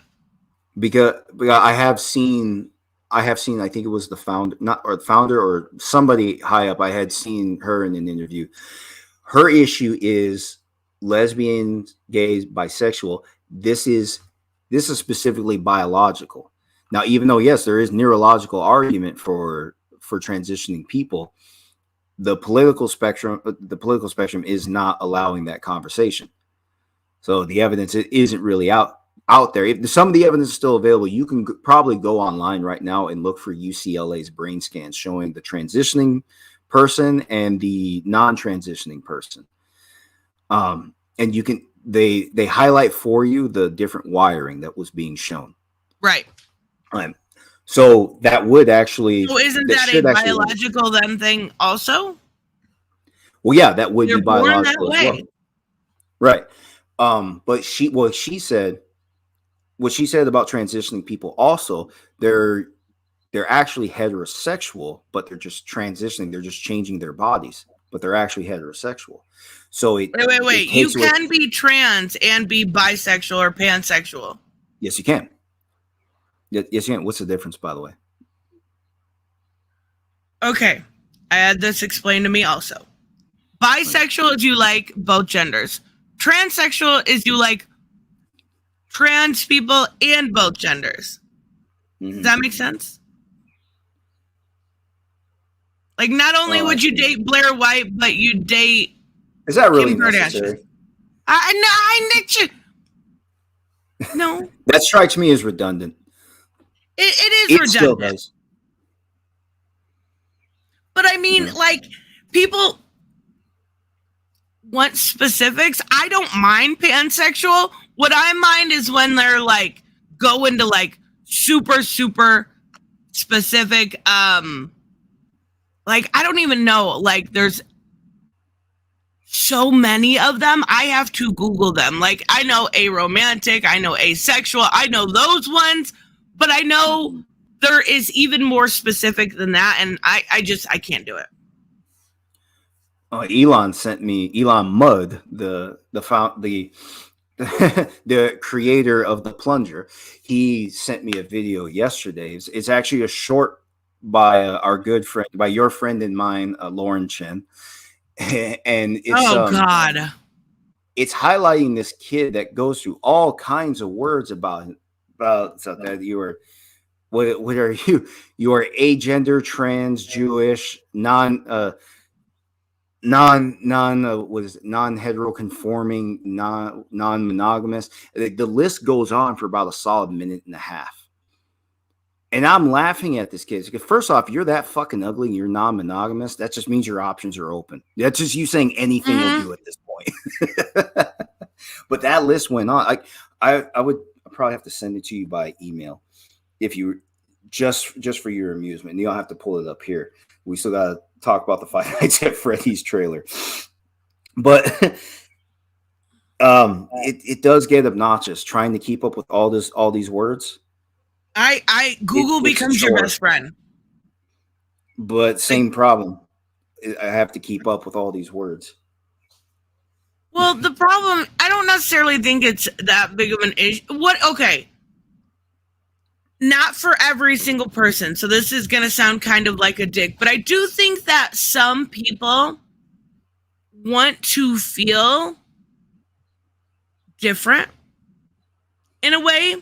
Because I have seen, I think it was the founder or somebody high up. I had seen her in an interview. Her issue is lesbians, gays, bisexual. This is specifically biological. Now, even though, yes, there is neurological argument for transitioning people, the political spectrum is not allowing that conversation. So the evidence isn't really out there. If some of the evidence is still available, you can probably go online right now and look for UCLA's brain scans showing the transitioning person and the non-transitioning person. And you can they highlight for you the different wiring that was being shown. Right. So that would actually. So isn't that a biological then thing also? Well, yeah, that would be biological that way. as well. Right. But what she said about transitioning people also, they're actually heterosexual, but they're just transitioning. They're just changing their bodies, but they're actually heterosexual. So wait. You can be trans and be bisexual or pansexual. Yes, you can. Yes, you can. What's the difference, by the way? Okay. I had this explained to me also. Bisexual is you like both genders. Transsexual is you like trans people and both genders. Mm-hmm. Does that make sense? Like, not only would you date Blair White, but you date. Is that really necessary? No. That strikes me as redundant. It is redundant. Still does. But I mean, like, people want specifics. I don't mind pansexual. What I mind is when they're like go into like super, super specific. Like, I don't even know. Like, there's so many of them. I have to Google them. Like, I know aromantic, I know asexual, I know those ones, but I know there is even more specific than that, and I can't do it. Elon Mudd, the creator of the plunger. He sent me a video yesterday. It's actually a short by our good friend, by your friend and mine, Lauren Chen, and it's it's highlighting this kid that goes through all kinds of words about so that you are. What are you? You are agender, trans, Jewish, non-heteroconforming, non-monogamous. The list goes on for about a solid minute and a half. And I'm laughing at this kid. Because first off, you're that fucking ugly and you're non-monogamous. That just means your options are open. That's just you saying anything you'll do at this point. But that list went on. I would probably have to send it to you by email if you just for your amusement. You don't have to pull it up here. We still got to talk about the Five Nights at Freddy's trailer. But it does get obnoxious trying to keep up with all these words. Google becomes your best friend. But same problem. I have to keep up with all these words. Well, the problem, I don't necessarily think it's that big of an issue. Okay. Not for every single person. So this is going to sound kind of like a dick, but I do think that some people want to feel different in a way.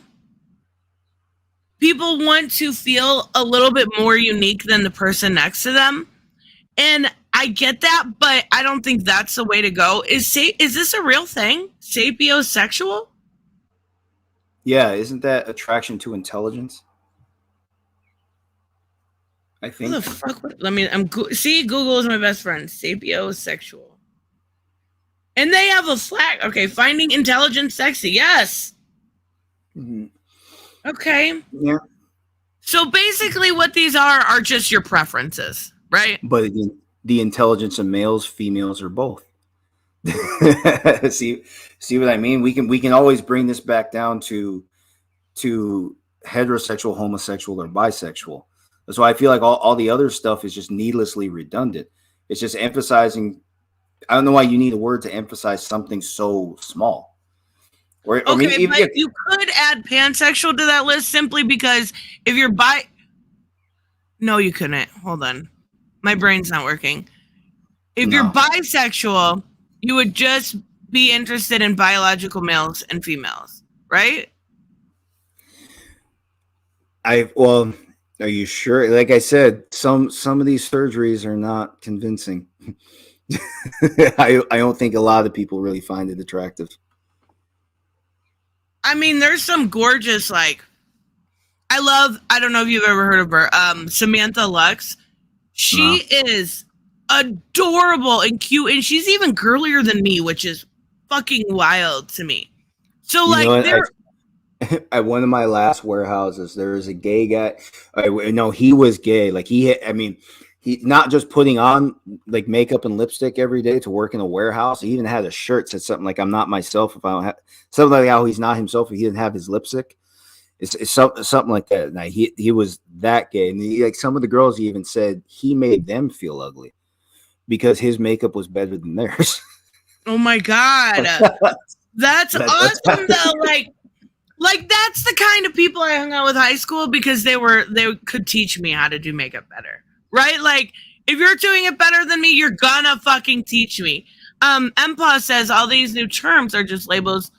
People want to feel a little bit more unique than the person next to them. And I get that, but I don't think that's the way to go. Is this a real thing? Sapiosexual? Yeah, isn't that attraction to intelligence? I Who think. the fuck? Let me. See, Google is my best friend. Sapiosexual, and they have a flag. Okay, finding intelligence sexy. Yes. Mm-hmm. Okay. Yeah. So basically, what these are just your preferences, right? But again, the intelligence of males, females, or both. see what I mean? We can always bring this back down to heterosexual, homosexual, or bisexual. That's why I feel like all the other stuff is just needlessly redundant. It's just emphasizing. I don't know why you need a word to emphasize something so small. Or okay, but you could add pansexual to that list simply because if you're no, you couldn't. Hold on, my brain's not working. If you're bisexual, you would just be interested in biological males and females, right? Well, are you sure? Like I said, some of these surgeries are not convincing. I don't think a lot of people really find it attractive. I mean, there's some gorgeous, like, I don't know if you've ever heard of her, Samantha Lux. She is adorable and cute, and she's even girlier than me, which is fucking wild to me. So, at one of my last warehouses, there was a gay guy. No, he was gay. Like he not just putting on like makeup and lipstick every day to work in a warehouse. He even had a shirt that said something like, "I'm not myself if I don't have," something like how he's not himself if he didn't have his lipstick. It's something like that. Now he was that gay, and like some of the girls, he even said he made them feel ugly because his makeup was better than theirs. Oh my god, that's awesome though. Like that's the kind of people I hung out with high school because they could teach me how to do makeup better, right? Like if you're doing it better than me, you're gonna fucking teach me. MPA says all these new terms are just labels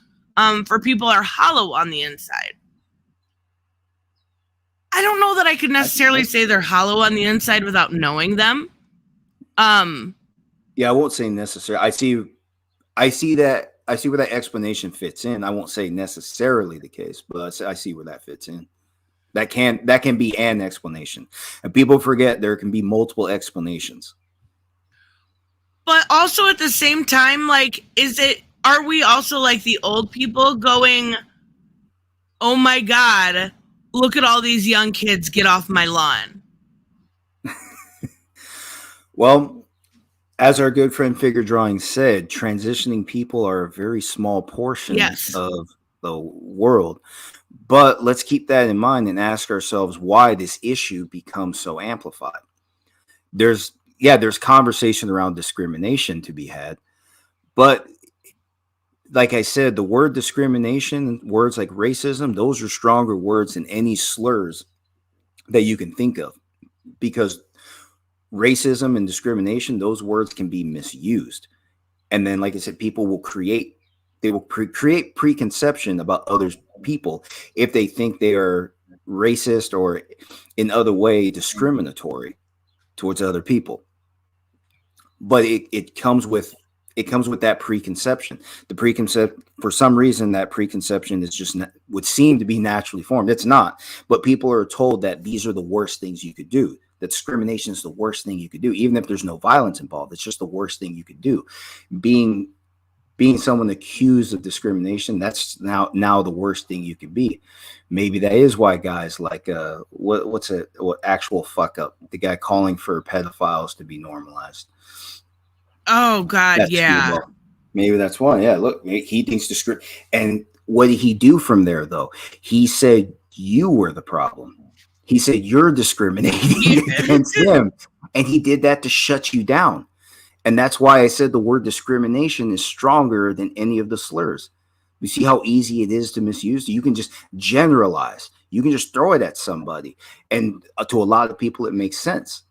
for people are hollow on the inside. I don't know that I could necessarily say they're hollow on the inside without knowing them. Yeah, I won't say necessary. I see where that explanation fits in. I won't say necessarily the case, but I see where that fits in. That can be an explanation. And people forget there can be multiple explanations. But also at the same time, like, are we also like the old people going, oh my God, look at all these young kids, get off my lawn? Well, as our good friend Figure Drawing said, transitioning people are a very small portion of the world. But let's keep that in mind and ask ourselves why this issue becomes so amplified. There's conversation around discrimination to be had. But like I said, the word discrimination, words like racism, those are stronger words than any slurs that you can think of. Because racism and discrimination, those words can be misused. And then, like I said, people will create preconception about other people if they think they are racist or in other way discriminatory towards other people. But it comes with that preconception. For some reason, that preconception is just would seem to be naturally formed. It's not, but people are told that these are the worst things you could do. That discrimination is the worst thing you could do, even if there's no violence involved. It's just the worst thing you could do. Being someone accused of discrimination, that's now the worst thing you could be. Maybe that is why guys like what actual fuck up, the guy calling for pedophiles to be normalized. Oh God, yeah. Maybe that's why. Yeah, look, he thinks and what did he do from there though? He said you were the problem. He said you're discriminating against him, and he did that to shut you down. And that's why I said the word discrimination is stronger than any of the slurs. You see how easy it is to misuse? You can just generalize. You can just throw it at somebody. And to a lot of people, it makes sense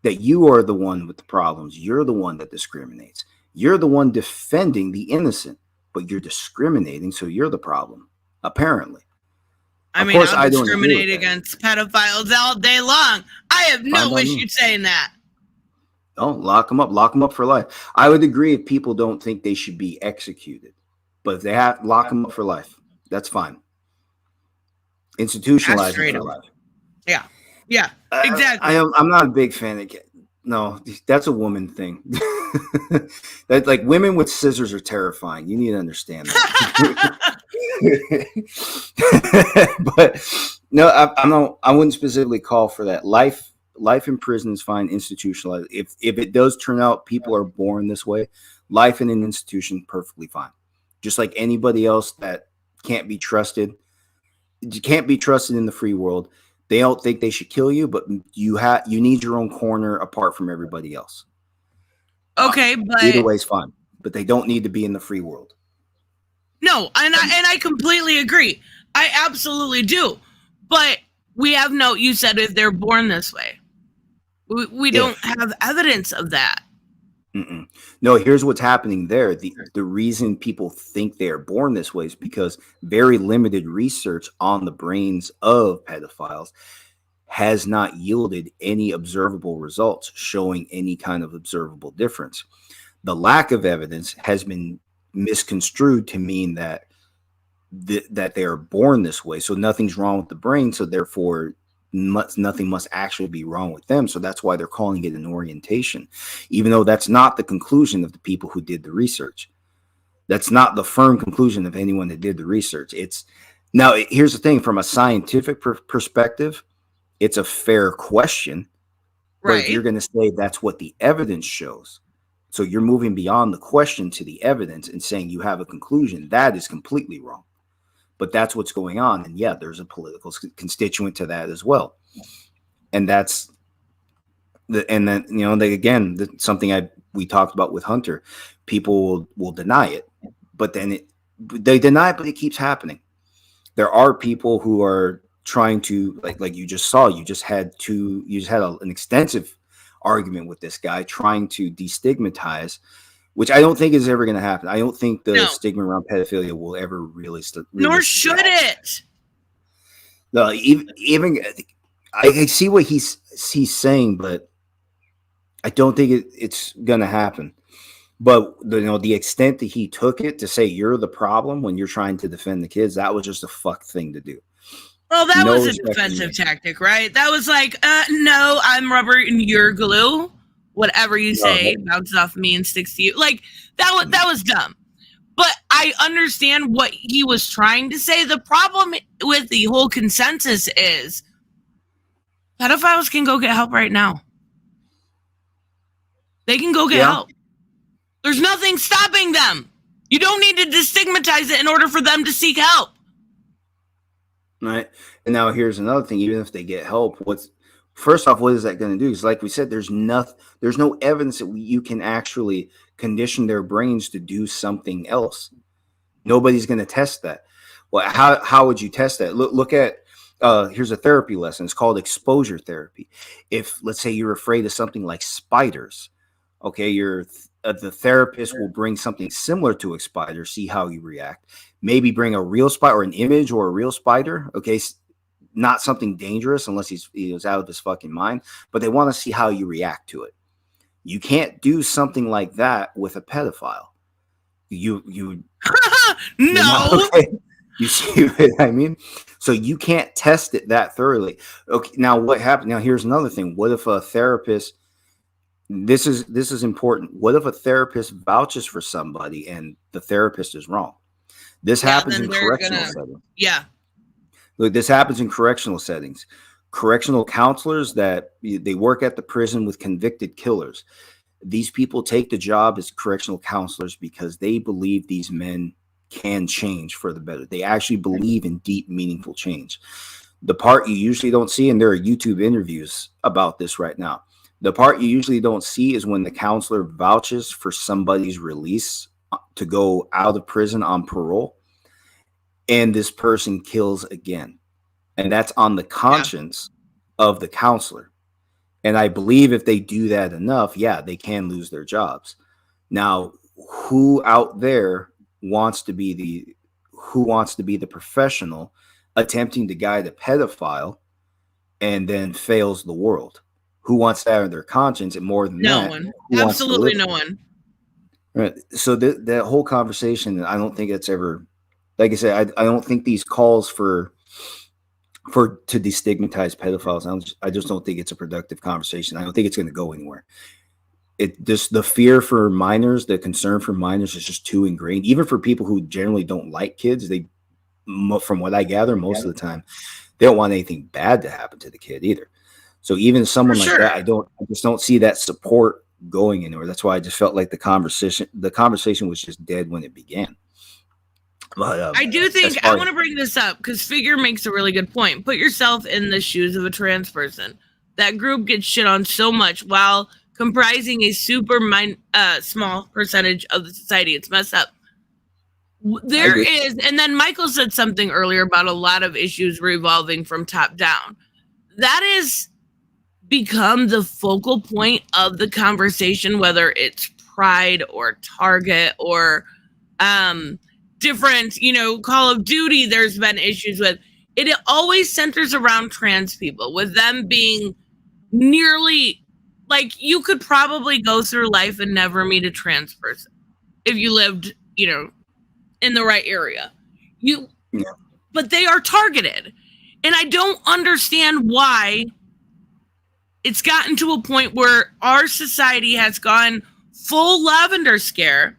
that you are the one with the problems. You're the one that discriminates. You're the one defending the innocent, but you're discriminating, so you're the problem, apparently. I mean, I'll discriminate against pedophiles all day long. I have no issue saying that. Oh, lock them up for life. I would agree if people don't think they should be executed, but if they have, lock them up for life. That's fine. Institutionalize them Castrate for them. life. Yeah. Yeah. Exactly. I'm not a big fan of it. No, that's a woman thing. That like women with scissors are terrifying. You need to understand that. But no, I wouldn't specifically call for that. Life in prison is fine. Institutionalized. If it does turn out people are born this way, life in an institution perfectly fine. Just like anybody else that can't be trusted. You can't be trusted in the free world. They don't think they should kill you, but you need your own corner apart from everybody else. Okay, but Either way is fine, but they don't need to be in the free world. no, and I completely agree. I absolutely do. But we have no. You said if they're born this way, we don't have evidence of that. Mm-mm. No, here's what's happening there. The reason people think they are born this way is because very limited research on the brains of pedophiles has not yielded any observable results showing any kind of observable difference. The lack of evidence has been misconstrued to mean that that they are born this way. So nothing's wrong with the brain. So therefore, nothing must actually be wrong with them. So that's why they're calling it an orientation, even though that's not the conclusion of the people who did the research. That's not the firm conclusion of anyone that did the research. Here's the thing: from a scientific perspective, it's a fair question. But if you're going to say that's what the evidence shows, so you're moving beyond the question to the evidence and saying you have a conclusion, that is completely wrong. But that's what's going on. And yeah, there's a political constituent to that as well. And that's something we talked about with Hunter. People will deny it, but then they deny it, but it keeps happening. There are people who are trying to, like you just saw, you just had an extensive argument with this guy trying to destigmatize, which I don't think is ever going to happen. I don't think the stigma around pedophilia will ever really nor should it. No, even I see what he's saying, but I don't think it's going to happen. But the extent that he took it to say you're the problem when you're trying to defend the kids, that was just a fuck thing to do. Well, that was a defensive tactic, right? That was like, no, I'm rubber and you're glue. Whatever you say bounces off me and sticks to you. Like that was dumb. But I understand what he was trying to say. The problem with the whole consensus is pedophiles can go get help right now. They can go get help. There's nothing stopping them. You don't need to destigmatize it in order for them to seek help. Right. And now here's another thing. Even if they get help, first off, what is that going to do? Because like we said, there's no evidence that you can actually condition their brains to do something else. Nobody's going to test that. Well, how would you test that? Look at, here's a therapy lesson. It's called exposure therapy. If, let's say, you're afraid of something like spiders, okay, the therapist will bring something similar to a spider, see how you react. Maybe bring a real spider or an image or a real spider, okay, not something dangerous unless he's out of his fucking mind, but they want to see how you react to it. You can't do something like that with a pedophile. You no. Okay. You see what I mean? So you can't test it that thoroughly. Okay, now what happened? Now here's another thing. What if a therapist? This is important. What if a therapist vouches for somebody and the therapist is wrong? This happens in correctional settings. Yeah. Look, this happens in correctional settings. Correctional counselors they work at the prison with convicted killers. These people take the job as correctional counselors because they believe these men can change for the better. They actually believe in deep, meaningful change. The part you usually don't see, and there are YouTube interviews about this right now, the part you usually don't see is when the counselor vouches for somebody's release to go out of prison on parole, and this person kills again. And that's on the conscience of the counselor. And I believe if they do that enough, they can lose their jobs. Now, who out there wants to be the professional attempting to guide a pedophile and then fails the world? who wants that in their conscience, and more than No that, one. who wants to Absolutely live no one. Right. So that whole conversation, I don't think it's ever, like I said, I don't think these calls to destigmatize pedophiles. I just don't think it's a productive conversation. I don't think it's going to go anywhere. It just, the fear for minors, the concern for minors is just too ingrained. Even for people who generally don't like kids, from what I gather, most of the time, they don't want anything bad to happen to the kid either. So even someone like that, I just don't see that support going anywhere. That's why I just felt like the conversation was just dead when it began. But, I do think I want to bring this up because Figure makes a really good point. Put yourself in the shoes of a trans person. That group gets shit on so much while comprising a super small percentage of the society. It's messed up. There is, and then Michael said something earlier about a lot of issues revolving from top down. That is become the focal point of the conversation, whether it's Pride or Target or different, Call of Duty. There's been issues with it. It always centers around trans people, with them being nearly like, you could probably go through life and never meet a trans person if you lived, in the right area. But they are targeted, and I don't understand why it's gotten to a point where our society has gone full lavender scare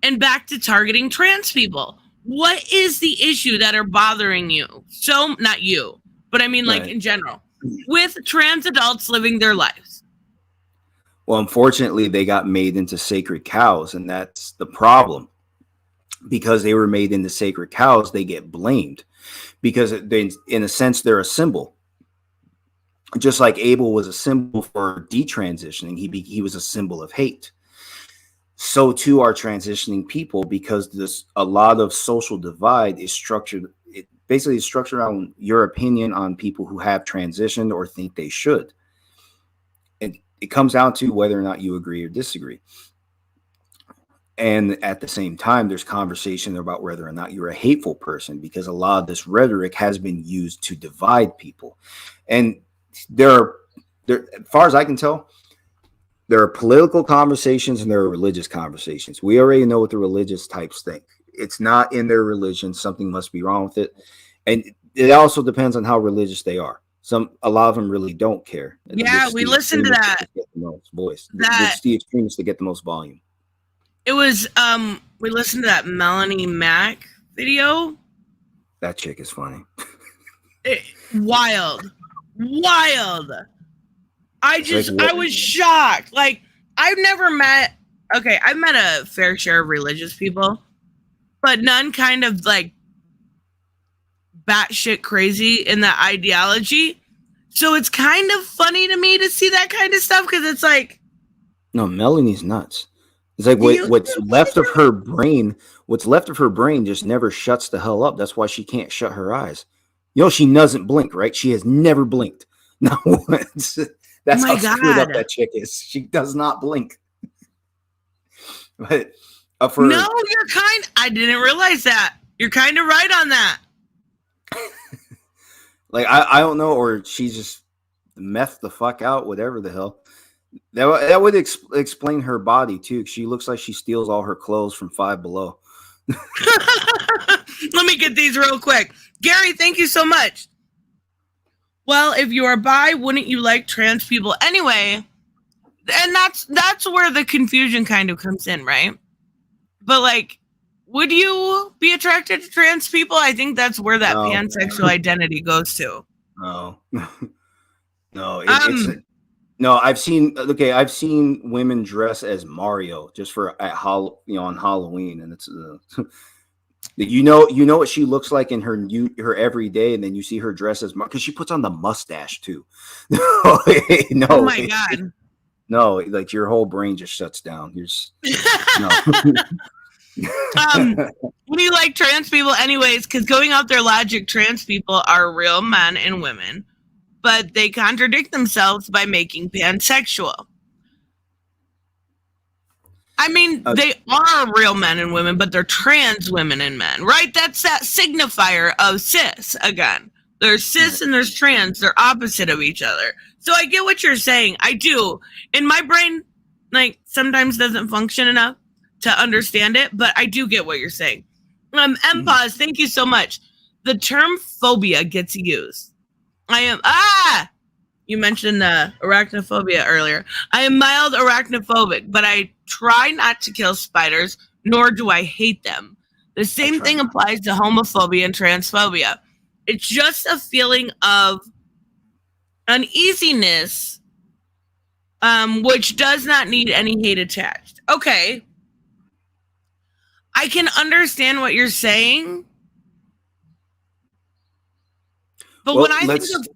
and back to targeting trans people. What is the issue that are bothering you? So, not you, but I mean, like, in general, with trans adults living their lives. Well, unfortunately, they got made into sacred cows, and that's the problem. Because they were made into sacred cows, they get blamed. Because in a sense, they're a symbol. Just like Abel was a symbol for detransitioning, he was a symbol of hate. So too are transitioning people, because a lot of social divide is structured. It basically is structured around your opinion on people who have transitioned or think they should. And it comes down to whether or not you agree or disagree. And at the same time, there's conversation about whether or not you're a hateful person, because a lot of this rhetoric has been used to divide people. And as far as I can tell, there are political conversations and there are religious conversations. We already know what the religious types think. It's not in their religion. Something must be wrong with it. And it also depends on how religious they are. A lot of them really don't care. Yeah, we listened to that. Get the most voice. It's the extremists that get the most volume. It was, we listened to that Melanie Mack video. That chick is funny. Wild. I was shocked. Like, I've met a fair share of religious people, but none kind of like batshit crazy in that ideology. So it's kind of funny to me to see that kind of stuff, because it's like, no, Melanie's nuts. It's like what's left of her brain just never shuts the hell up. That's why she can't shut her eyes. She doesn't blink, right? She has never blinked. Not once. That's how screwed up that chick is. She does not blink. But I didn't realize that. You're kind of right on that. Like, I don't know, or she just methed the fuck out, whatever the hell. That would explain her body too. She looks like she steals all her clothes from Five Below. Let me get these real quick. Gary, thank you so much. Well, if you are bi, wouldn't you like trans people anyway? And that's where the confusion kind of comes in, right? But like, would you be attracted to trans people? I think that's where that pansexual identity goes to. No. No, I've seen women dress as Mario just on Halloween, and it's you know what she looks like in her everyday, and then you see her dress as Mario because she puts on the mustache too. No, oh my god, no, like your whole brain just shuts down. No. Would you like trans people anyways? Because going off their logic, trans people are real men and women, but they contradict themselves by making pansexual. I mean, they are real men and women, but they're trans women and men, right? That's that signifier of cis again. There's cis and there's trans. They're opposite of each other. So I get what you're saying. I do. And my brain, like, sometimes doesn't function enough to understand it, but I do get what you're saying. MPause, thank you so much. The term phobia gets used. You mentioned arachnophobia earlier. I am mild arachnophobic, but I try not to kill spiders, nor do I hate them. The same thing applies to homophobia and transphobia. It's just a feeling of uneasiness, which does not need any hate attached. Okay. I can understand what you're saying. But when I think of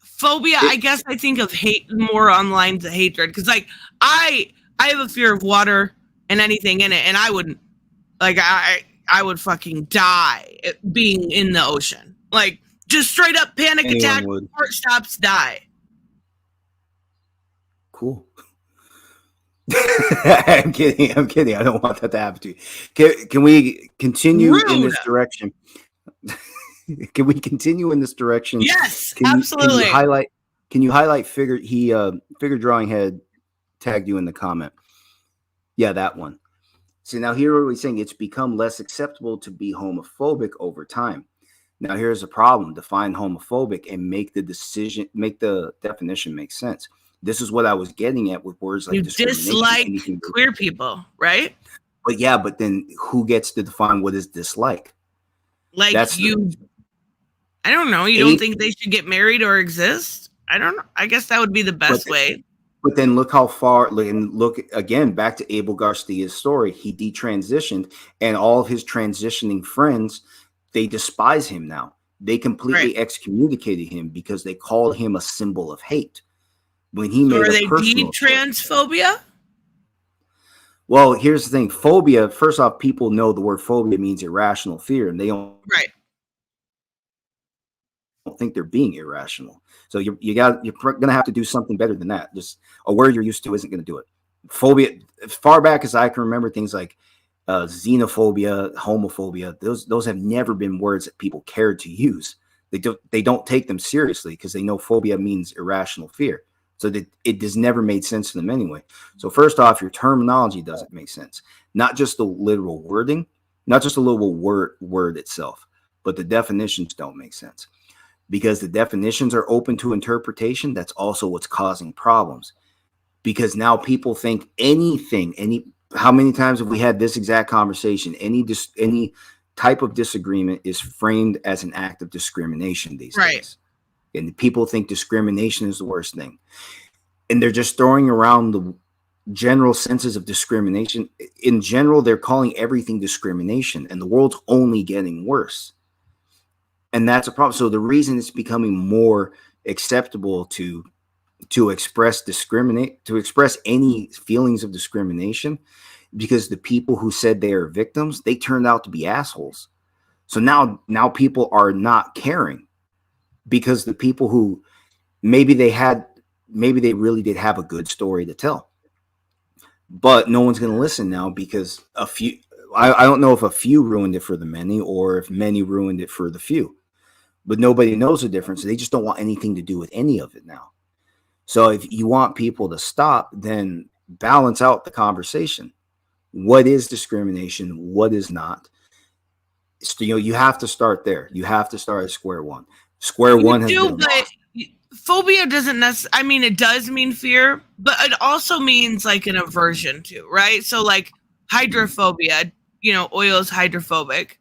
phobia, I guess I think of hate more on lines of hatred. Because, like, I have a fear of water and anything in it, and I would would fucking die being in the ocean. Like, just straight up panic attack, heart stops, die. Cool. I'm kidding. I don't want that to happen to you. Can we continue in this direction? Can we continue in this direction? Yes, absolutely. Can you highlight figure drawing head tagged you in the comment? Yeah, that one. See, now here we're saying it's become less acceptable to be homophobic over time. Now here's the problem: define homophobic and make the definition make sense. This is what I was getting at with words like discrimination. You dislike queer people, right? But then who gets to define what is dislike? Like, I don't know. You don't think they should get married or exist? I don't know. I guess that would be the best way. But then look how far, and look again back to Abel Garcia's story. He detransitioned, and all of his transitioning friends, they despise him now. They completely excommunicated him because they called him a symbol of hate. When he made a personal transphobia? Well, here's the thing. Phobia, first off, people know the word phobia means irrational fear, and they don't think they're being irrational. So you're gonna have to do something better than that. Just a word you're used to isn't gonna do it. Phobia, as far back as I can remember, things like xenophobia, homophobia, those have never been words that people cared to use. They don't take them seriously because they know phobia means irrational fear. So that it has never made sense to them anyway. So first off, your terminology doesn't make sense. Not just the literal wording, not just the literal word itself, but the definitions don't make sense. Because the definitions are open to interpretation, that's also what's causing problems. Because now people think how many times have we had this exact conversation? Any type of disagreement is framed as an act of discrimination these days. And people think discrimination is the worst thing. And they're just throwing around the general senses of discrimination. In general, they're calling everything discrimination, and the world's only getting worse. And that's a problem. So the reason it's becoming more acceptable to express any feelings of discrimination, because the people who said they are victims, they turned out to be assholes. So now people are not caring. Because the people who maybe they really did have a good story to tell, but no one's going to listen now because I don't know if a few ruined it for the many or if many ruined it for the few, but nobody knows the difference. They just don't want anything to do with any of it now. So if you want people to stop, then balance out the conversation. What is discrimination? What is not? So, you have to start there. You have to start at square one. Square one has been but phobia doesn't necessarily, I mean, it does mean fear, but it also means like an aversion to, right? So like hydrophobia, oil is hydrophobic.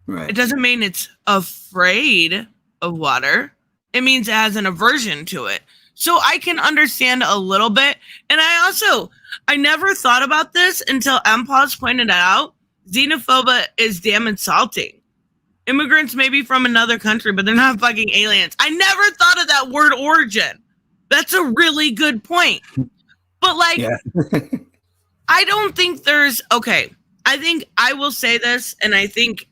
Right. It doesn't mean it's afraid of water. It means it has an aversion to it. So I can understand a little bit. And I never thought about this until MPOS pointed it out. Xenophobia is damn insulting. Immigrants may be from another country, but they're not fucking aliens. I never thought of that word origin. That's a really good point. But I don't think I think I will say this, and I think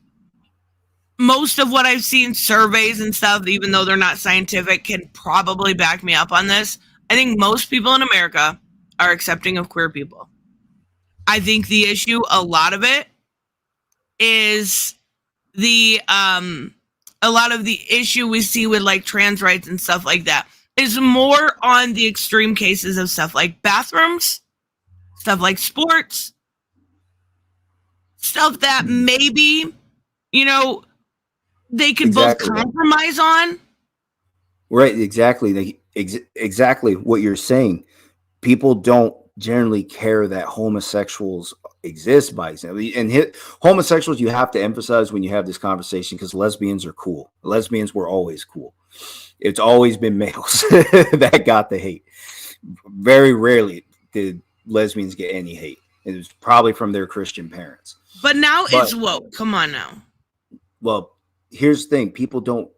most of what I've seen, surveys and stuff, even though they're not scientific, can probably back me up on this. I think most people in America are accepting of queer people. I think the issue, a lot of it, is the a lot of the issue we see with like trans rights and stuff like that is more on the extreme cases of stuff like bathrooms, stuff like sports, stuff that maybe, you know, they could both compromise on. Right, exactly. Exactly what you're saying. People don't generally care that homosexuals exist by example. And homosexuals, you have to emphasize when you have this conversation, because lesbians are cool. Lesbians were always cool. It's always been males that got the hate. Very rarely did lesbians get any hate. It was probably from their Christian parents. But now it's woke. Come on now. Well, here's the thing. People don't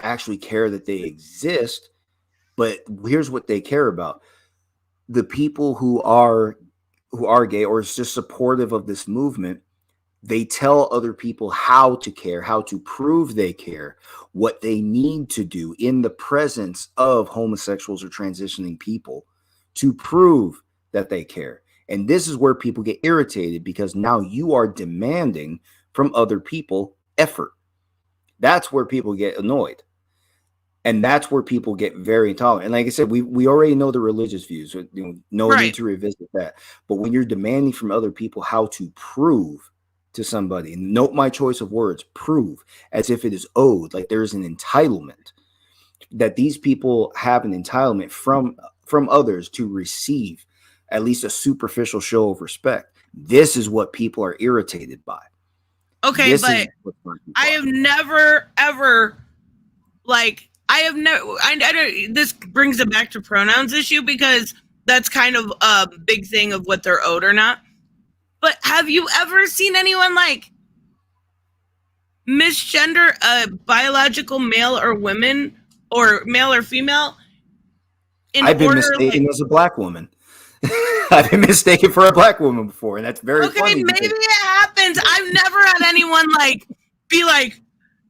actually care that they exist, but here's what they care about. The people who are gay or is just supportive of this movement, they tell other people how to care, how to prove they care, what they need to do in the presence of homosexuals or transitioning people to prove that they care. And this is where people get irritated, because now you are demanding from other people effort. That's where people get annoyed. And that's where people get very intolerant. And like I said, we already know the religious views. No need to revisit that. But when you're demanding from other people how to prove to somebody, and note my choice of words, prove, as if it is owed, like there is an entitlement, that these people have an entitlement from others to receive at least a superficial show of respect. This is what people are irritated by. Okay, this but I have never, ever, like, I don't, this brings it back to pronouns issue, because that's kind of a big thing of what they're owed or not. But have you ever seen anyone like misgender a biological male or woman, or male or female? I've been mistaken as a black woman. I've been mistaken for a black woman before, and that's very funny. Okay, maybe it happens. I've never had anyone like be like,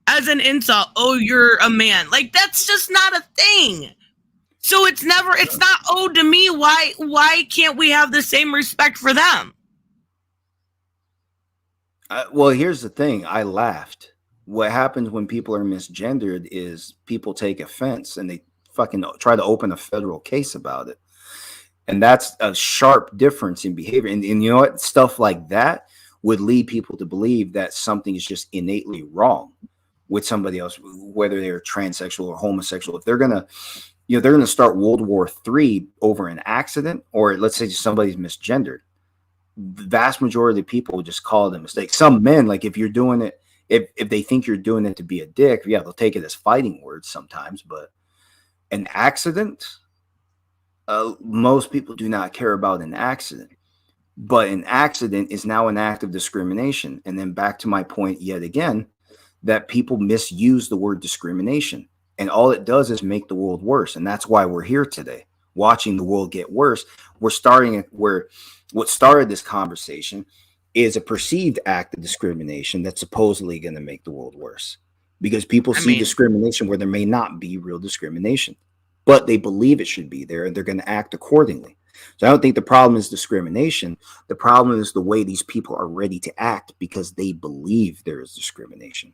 as an insult, oh, you're a man. Like, that's just not a thing. So it's not owed to me. Why can't we have the same respect for them? Well, here's the thing. I laughed. What happens when people are misgendered is people take offense and they fucking try to open a federal case about it. And that's a sharp difference in behavior. And you know what? Stuff like that would lead people to believe that something is just innately wrong with somebody else, whether they're transsexual or homosexual. If they're gonna start World War III over an accident, or let's say somebody's misgendered, the vast majority of people just call it a mistake. Some men, like if you're doing it, if they think you're doing it to be a dick, yeah, they'll take it as fighting words sometimes. But an accident, most people do not care about an accident. But an accident is now an act of discrimination. And then back to my point yet again, that people misuse the word discrimination, and all it does is make the world worse. And that's why we're here today, watching the world get worse. We're starting at where what started this conversation is a perceived act of discrimination that's supposedly going to make the world worse, because people see discrimination where there may not be real discrimination, but they believe it should be there, and they're going to act accordingly. So I don't think the problem is discrimination. The problem is the way these people are ready to act because they believe there is discrimination.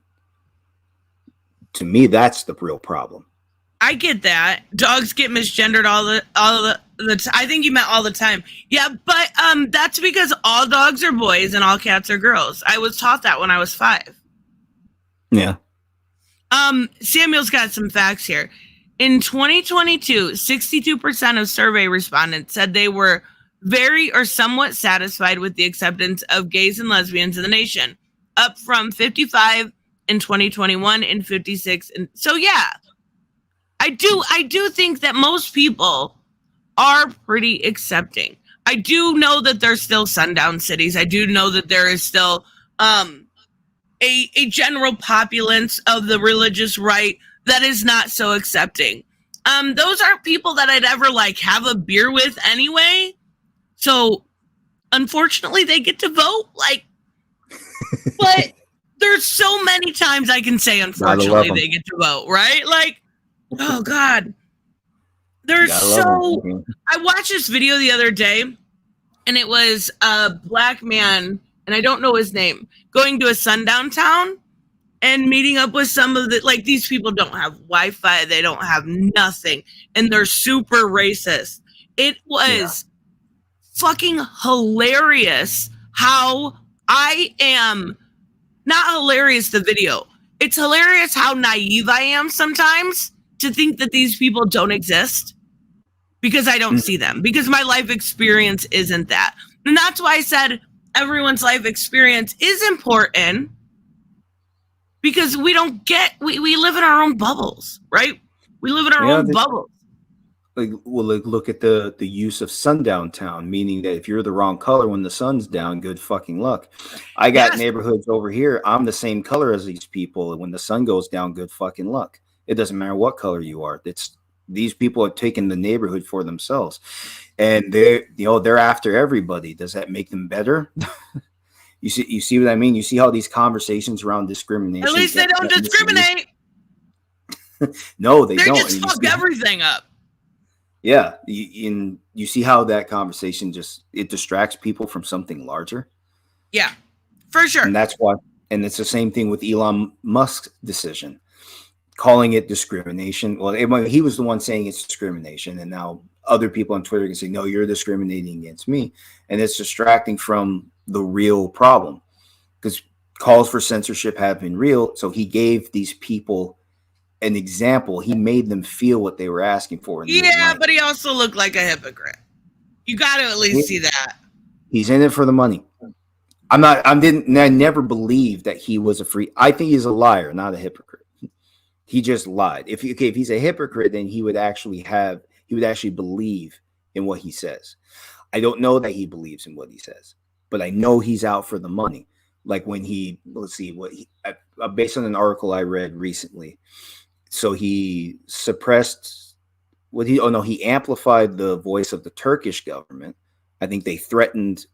To me, that's the real problem. I get that. Dogs get misgendered all the I think you meant all the time. Yeah, but that's because all dogs are boys and all cats are girls. I was taught that when I was 5. Yeah. Samuel's got some facts here. In 2022, 62% of survey respondents said they were very or somewhat satisfied with the acceptance of gays and lesbians in the nation, up from 55 in 2021 and 56. And so, yeah, I do think that most people are pretty accepting. I do know that there's still sundown cities. I do know that there is still a general populace of the religious right that is not so accepting. Those aren't people that I'd ever like have a beer with anyway. So unfortunately they get to vote. Like, but there's so many times I can say unfortunately they get to vote, right? Like, oh God. I watched this video the other day, and it was a black man, and I don't know his name, going to a sundown town. and meeting up with some of the, like, these people don't have Wi-Fi, they don't have nothing, and they're super racist. It was fucking hilarious how I am, not hilarious the video, it's hilarious how naive I am sometimes to think that these people don't exist because I don't see them, because my life experience isn't that. And that's why I said everyone's life experience is important, because we don't get, we live in our own bubbles, right? We live in our own bubbles. Like, well, like, look at the use of sundown town, meaning that if you're the wrong color when the sun's down, good fucking luck. I got neighborhoods over here, I'm the same color as these people, and when the sun goes down, good fucking luck. It doesn't matter what color you are. It's, these people are taking the neighborhood for themselves, and they're after everybody. Does that make them better? You see what I mean? You see how these conversations around discrimination. At least they don't discriminate. No, they don't. Just fuck everything up. Yeah, you see how that conversation it distracts people from something larger. Yeah, for sure. And that's why. And it's the same thing with Elon Musk's decision, calling it discrimination. Well, he was the one saying it's discrimination, and now other people on Twitter can say, no, you're discriminating against me. And it's distracting from the real problem, because calls for censorship have been real. So he gave these people an example. He made them feel what they were asking for. Yeah, but he also looked like a hypocrite. You got to at least see that. He's in it for the money. I never believed that he was I think he's a liar, not a hypocrite. He just lied. If he's a hypocrite, then he would actually believe in what he says. I don't know that he believes in what he says, but I know he's out for the money. Like when based on an article I read recently. So he suppressed he amplified the voice of the Turkish government. I think they threatened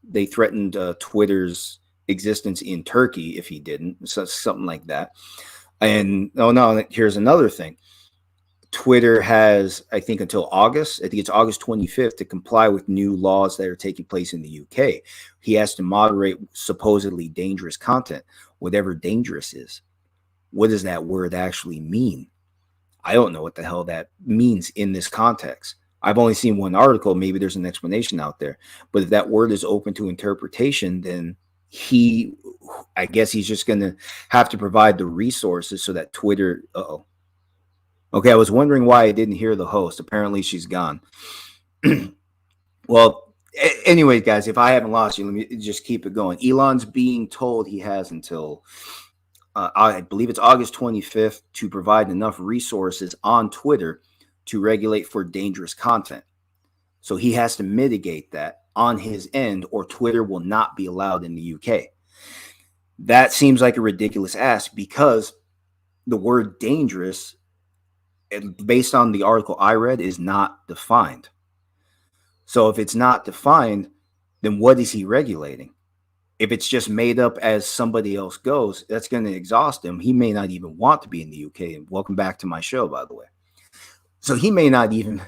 Twitter's existence in Turkey if he didn't, so something like that. And here's another thing. Twitter has, I think, until August. I think it's August 25th to comply with new laws that are taking place in the UK. He has to moderate supposedly dangerous content, whatever dangerous is. What does that word actually mean? I don't know what the hell that means in this context. I've only seen one article. Maybe there's an explanation out there. But if that word is open to interpretation, then I guess he's just going to have to provide the resources so that Twitter. Okay, I was wondering why I didn't hear the host. Apparently she's gone. Well, anyway, guys, if I haven't lost you, let me just keep it going. Elon's being told he has until I believe it's August 25th to provide enough resources on Twitter to regulate for dangerous content. So he has to mitigate that on his end, or Twitter will not be allowed in the UK. That seems like a ridiculous ask, because the word dangerous, based on the article I read, is not defined. So if it's not defined, then what is he regulating? If it's just made up as somebody else goes, that's going to exhaust him. He may not even want to be in the UK. And welcome back to my show, by the way. So he may not even.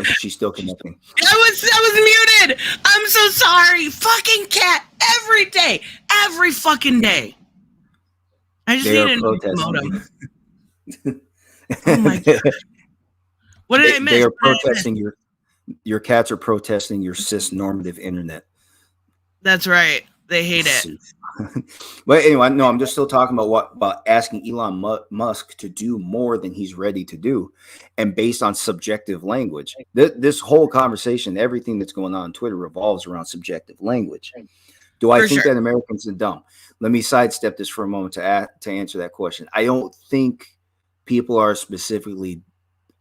She's still connecting. I was muted. I'm so sorry. Fucking cat every day, every fucking day. I just need a new modem. Oh my god! What did I miss? They are protesting your cats are protesting your cis-normative internet. That's right. They hate it. But anyway, no, I'm just still talking about asking Elon Musk to do more than he's ready to do, and based on subjective language. This whole conversation, everything that's going on Twitter, revolves around subjective language. Do I think that Americans are dumb? Let me sidestep this for a moment to answer that question. I don't think people are specifically.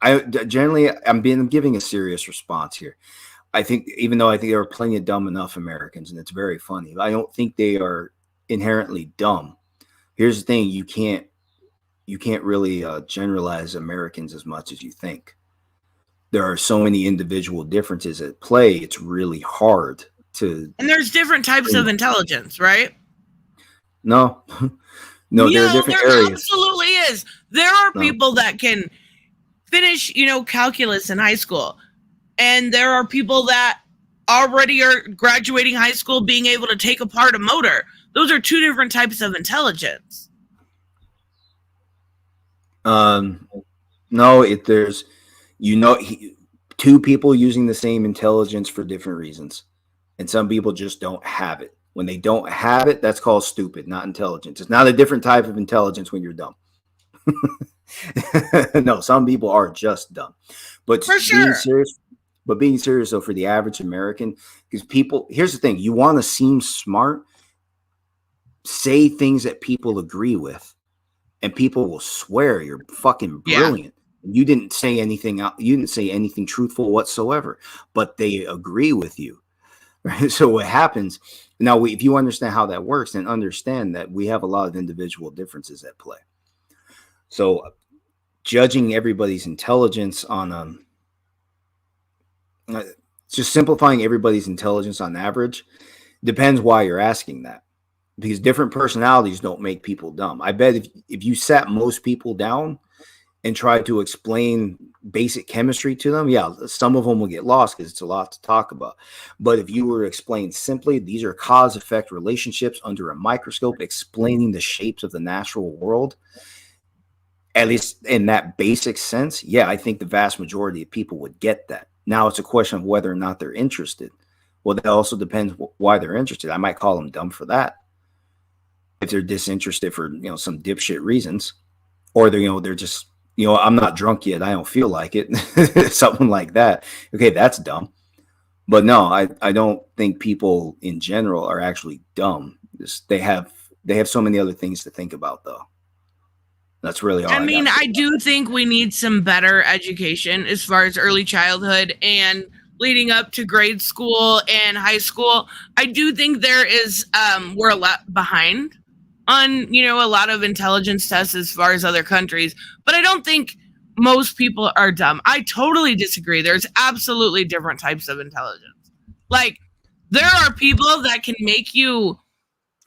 I'm giving a serious response here. I think, even though I think there are plenty of dumb enough Americans, and it's very funny, I don't think they are inherently dumb. Here's the thing: you can't really generalize Americans as much as you think. There are so many individual differences at play. It's really hard to. And there's different types of intelligence, right? No, there are different areas. Absolutely is. There are people that can finish, calculus in high school. And there are people that already are graduating high school being able to take apart a motor. Those are two different types of intelligence. No, there's, two people using the same intelligence for different reasons, and some people just don't have it. When they don't have it, that's called stupid, not intelligence. It's not a different type of intelligence when you're dumb. No, some people are just dumb, but For sure. being serious though, for the average American, because people, here's the thing: you want to seem smart, say things that people agree with, and people will swear you're fucking brilliant. Yeah. You didn't say anything. You didn't say anything truthful whatsoever, but they agree with you. Right? So what happens now? If you understand how that works, then understand that we have a lot of individual differences at play. So judging everybody's intelligence on just simplifying everybody's intelligence on average depends why you're asking that, because different personalities don't make people dumb. I bet if you sat most people down and tried to explain basic chemistry to them, yeah, some of them will get lost because it's a lot to talk about. But if you were to explain simply, these are cause-effect relationships under a microscope, explaining the shapes of the natural world, at least in that basic sense, yeah, I think the vast majority of people would get that. Now it's a question of whether or not they're interested. Well, that also depends why they're interested. I might call them dumb for that. If they're disinterested for, some dipshit reasons, or they're just, I'm not drunk yet, I don't feel like it, something like that. Okay, that's dumb. But no, I don't think people in general are actually dumb. They have so many other things to think about, though. That's really all. I do think we need some better education as far as early childhood and leading up to grade school and high school. I do think there is we're a lot behind on a lot of intelligence tests as far as other countries, but I don't think most people are dumb. I totally disagree. There's absolutely different types of intelligence. Like, there are people that can make you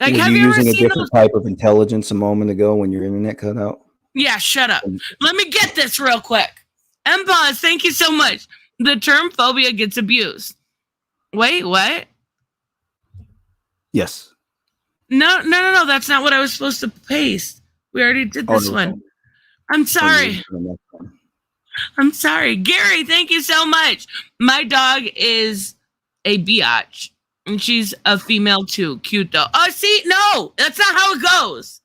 like. Were you using a different type of intelligence a moment ago when your internet cut out? Yeah, shut up. Let me get this real quick. Empause, thank you so much. The term phobia gets abused. Wait, what? Yes. No. That's not what I was supposed to paste. We already did this one. I'm sorry. I'm sorry. Gary, thank you so much. My dog is a biatch, and she's a female too. Cute, though. Oh, see? No, that's not how it goes.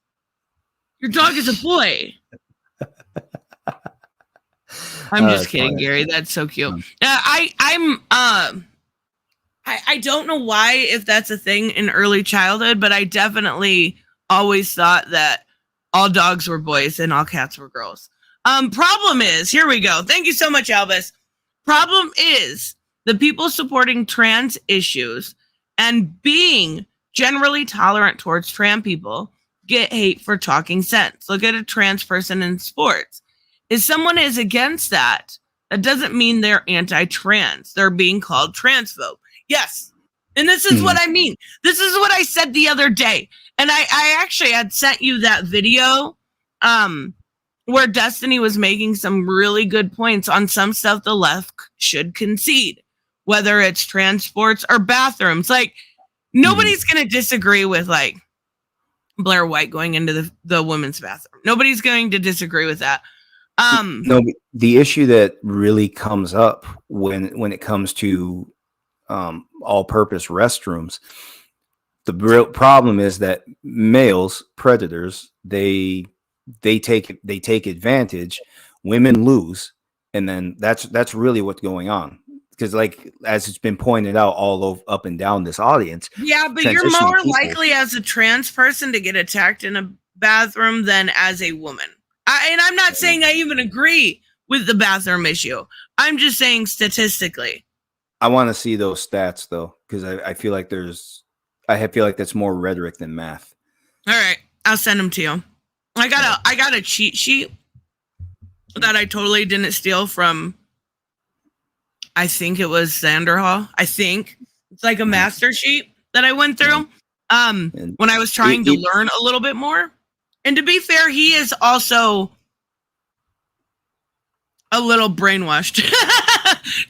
Your dog is a boy. I'm just kidding, funny. Gary. That's so cute. I don't know why, if that's a thing in early childhood, but I definitely always thought that all dogs were boys and all cats were girls. Problem is, here we go. Thank you so much, Elvis. Problem is, the people supporting trans issues and being generally tolerant towards trans people get hate for talking sense. Look at a trans person in sports. If someone is against that doesn't mean they're anti-trans. They're being called transphobe. Yes. And this is what I mean. This is what I said the other day. And I actually had sent you that video where Destiny was making some really good points on some stuff the left should concede, whether it's transports or bathrooms. Like, nobody's going to disagree with, like, Blair White going into the women's bathroom. Nobody's going to disagree with that. No, the issue that really comes up when it comes to all-purpose restrooms, the real problem is that males, predators, they take advantage. Women lose, and then that's really what's going on. Because, like, as it's been pointed out up and down this audience. Yeah, but you're more likely as a trans person to get attacked in a bathroom than as a woman. And I'm not saying I even agree with the bathroom issue. I'm just saying statistically. I want to see those stats, though, because I feel like that's more rhetoric than math. All right, I'll send them to you. I got a cheat sheet that I totally didn't steal from. I think it was Sanderhall. I think it's like a master sheet that I went through when I was trying to learn a little bit more. And to be fair, he is also a little brainwashed.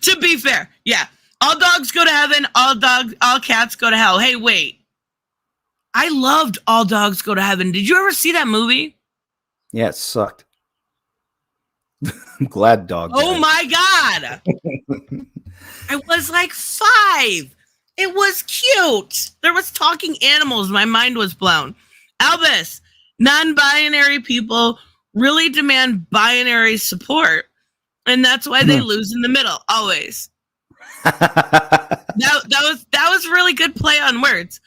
To be fair, yeah. All dogs go to heaven. All cats go to hell. Hey, wait. I loved All Dogs Go to Heaven. Did you ever see that movie? Yeah, it sucked. I'm glad dog. Oh died. my God. I was like 5. It was cute. There was talking animals. My mind was blown. Albus, non-binary people really demand binary support. And that's why they lose in the middle, always. That was really good play on words.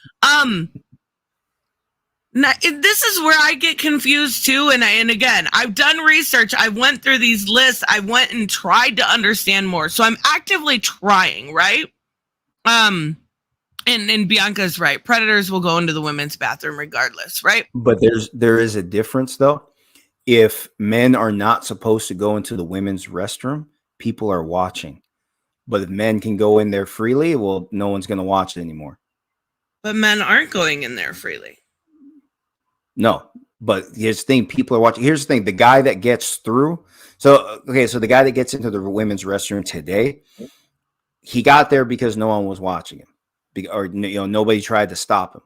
This is where I get confused too. And again, I've done research. I went through these lists. I went and tried to understand more. So I'm actively trying, right? And Bianca's right. Predators will go into the women's bathroom regardless, right? But there is a difference though. If men are not supposed to go into the women's restroom, people are watching. But if men can go in there freely, well, no one's going to watch it anymore. But men aren't going in there freely. No, but here's the thing: people are watching. Here's the thing: the guy that gets through. So the guy that gets into the women's restroom today, he got there because no one was watching him, or nobody tried to stop him.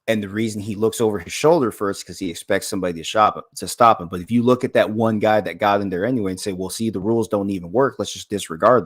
And the reason he looks over his shoulder first because he expects somebody to stop him. But if you look at that one guy that got in there anyway and say, "Well, see, the rules don't even work. Let's just disregard them."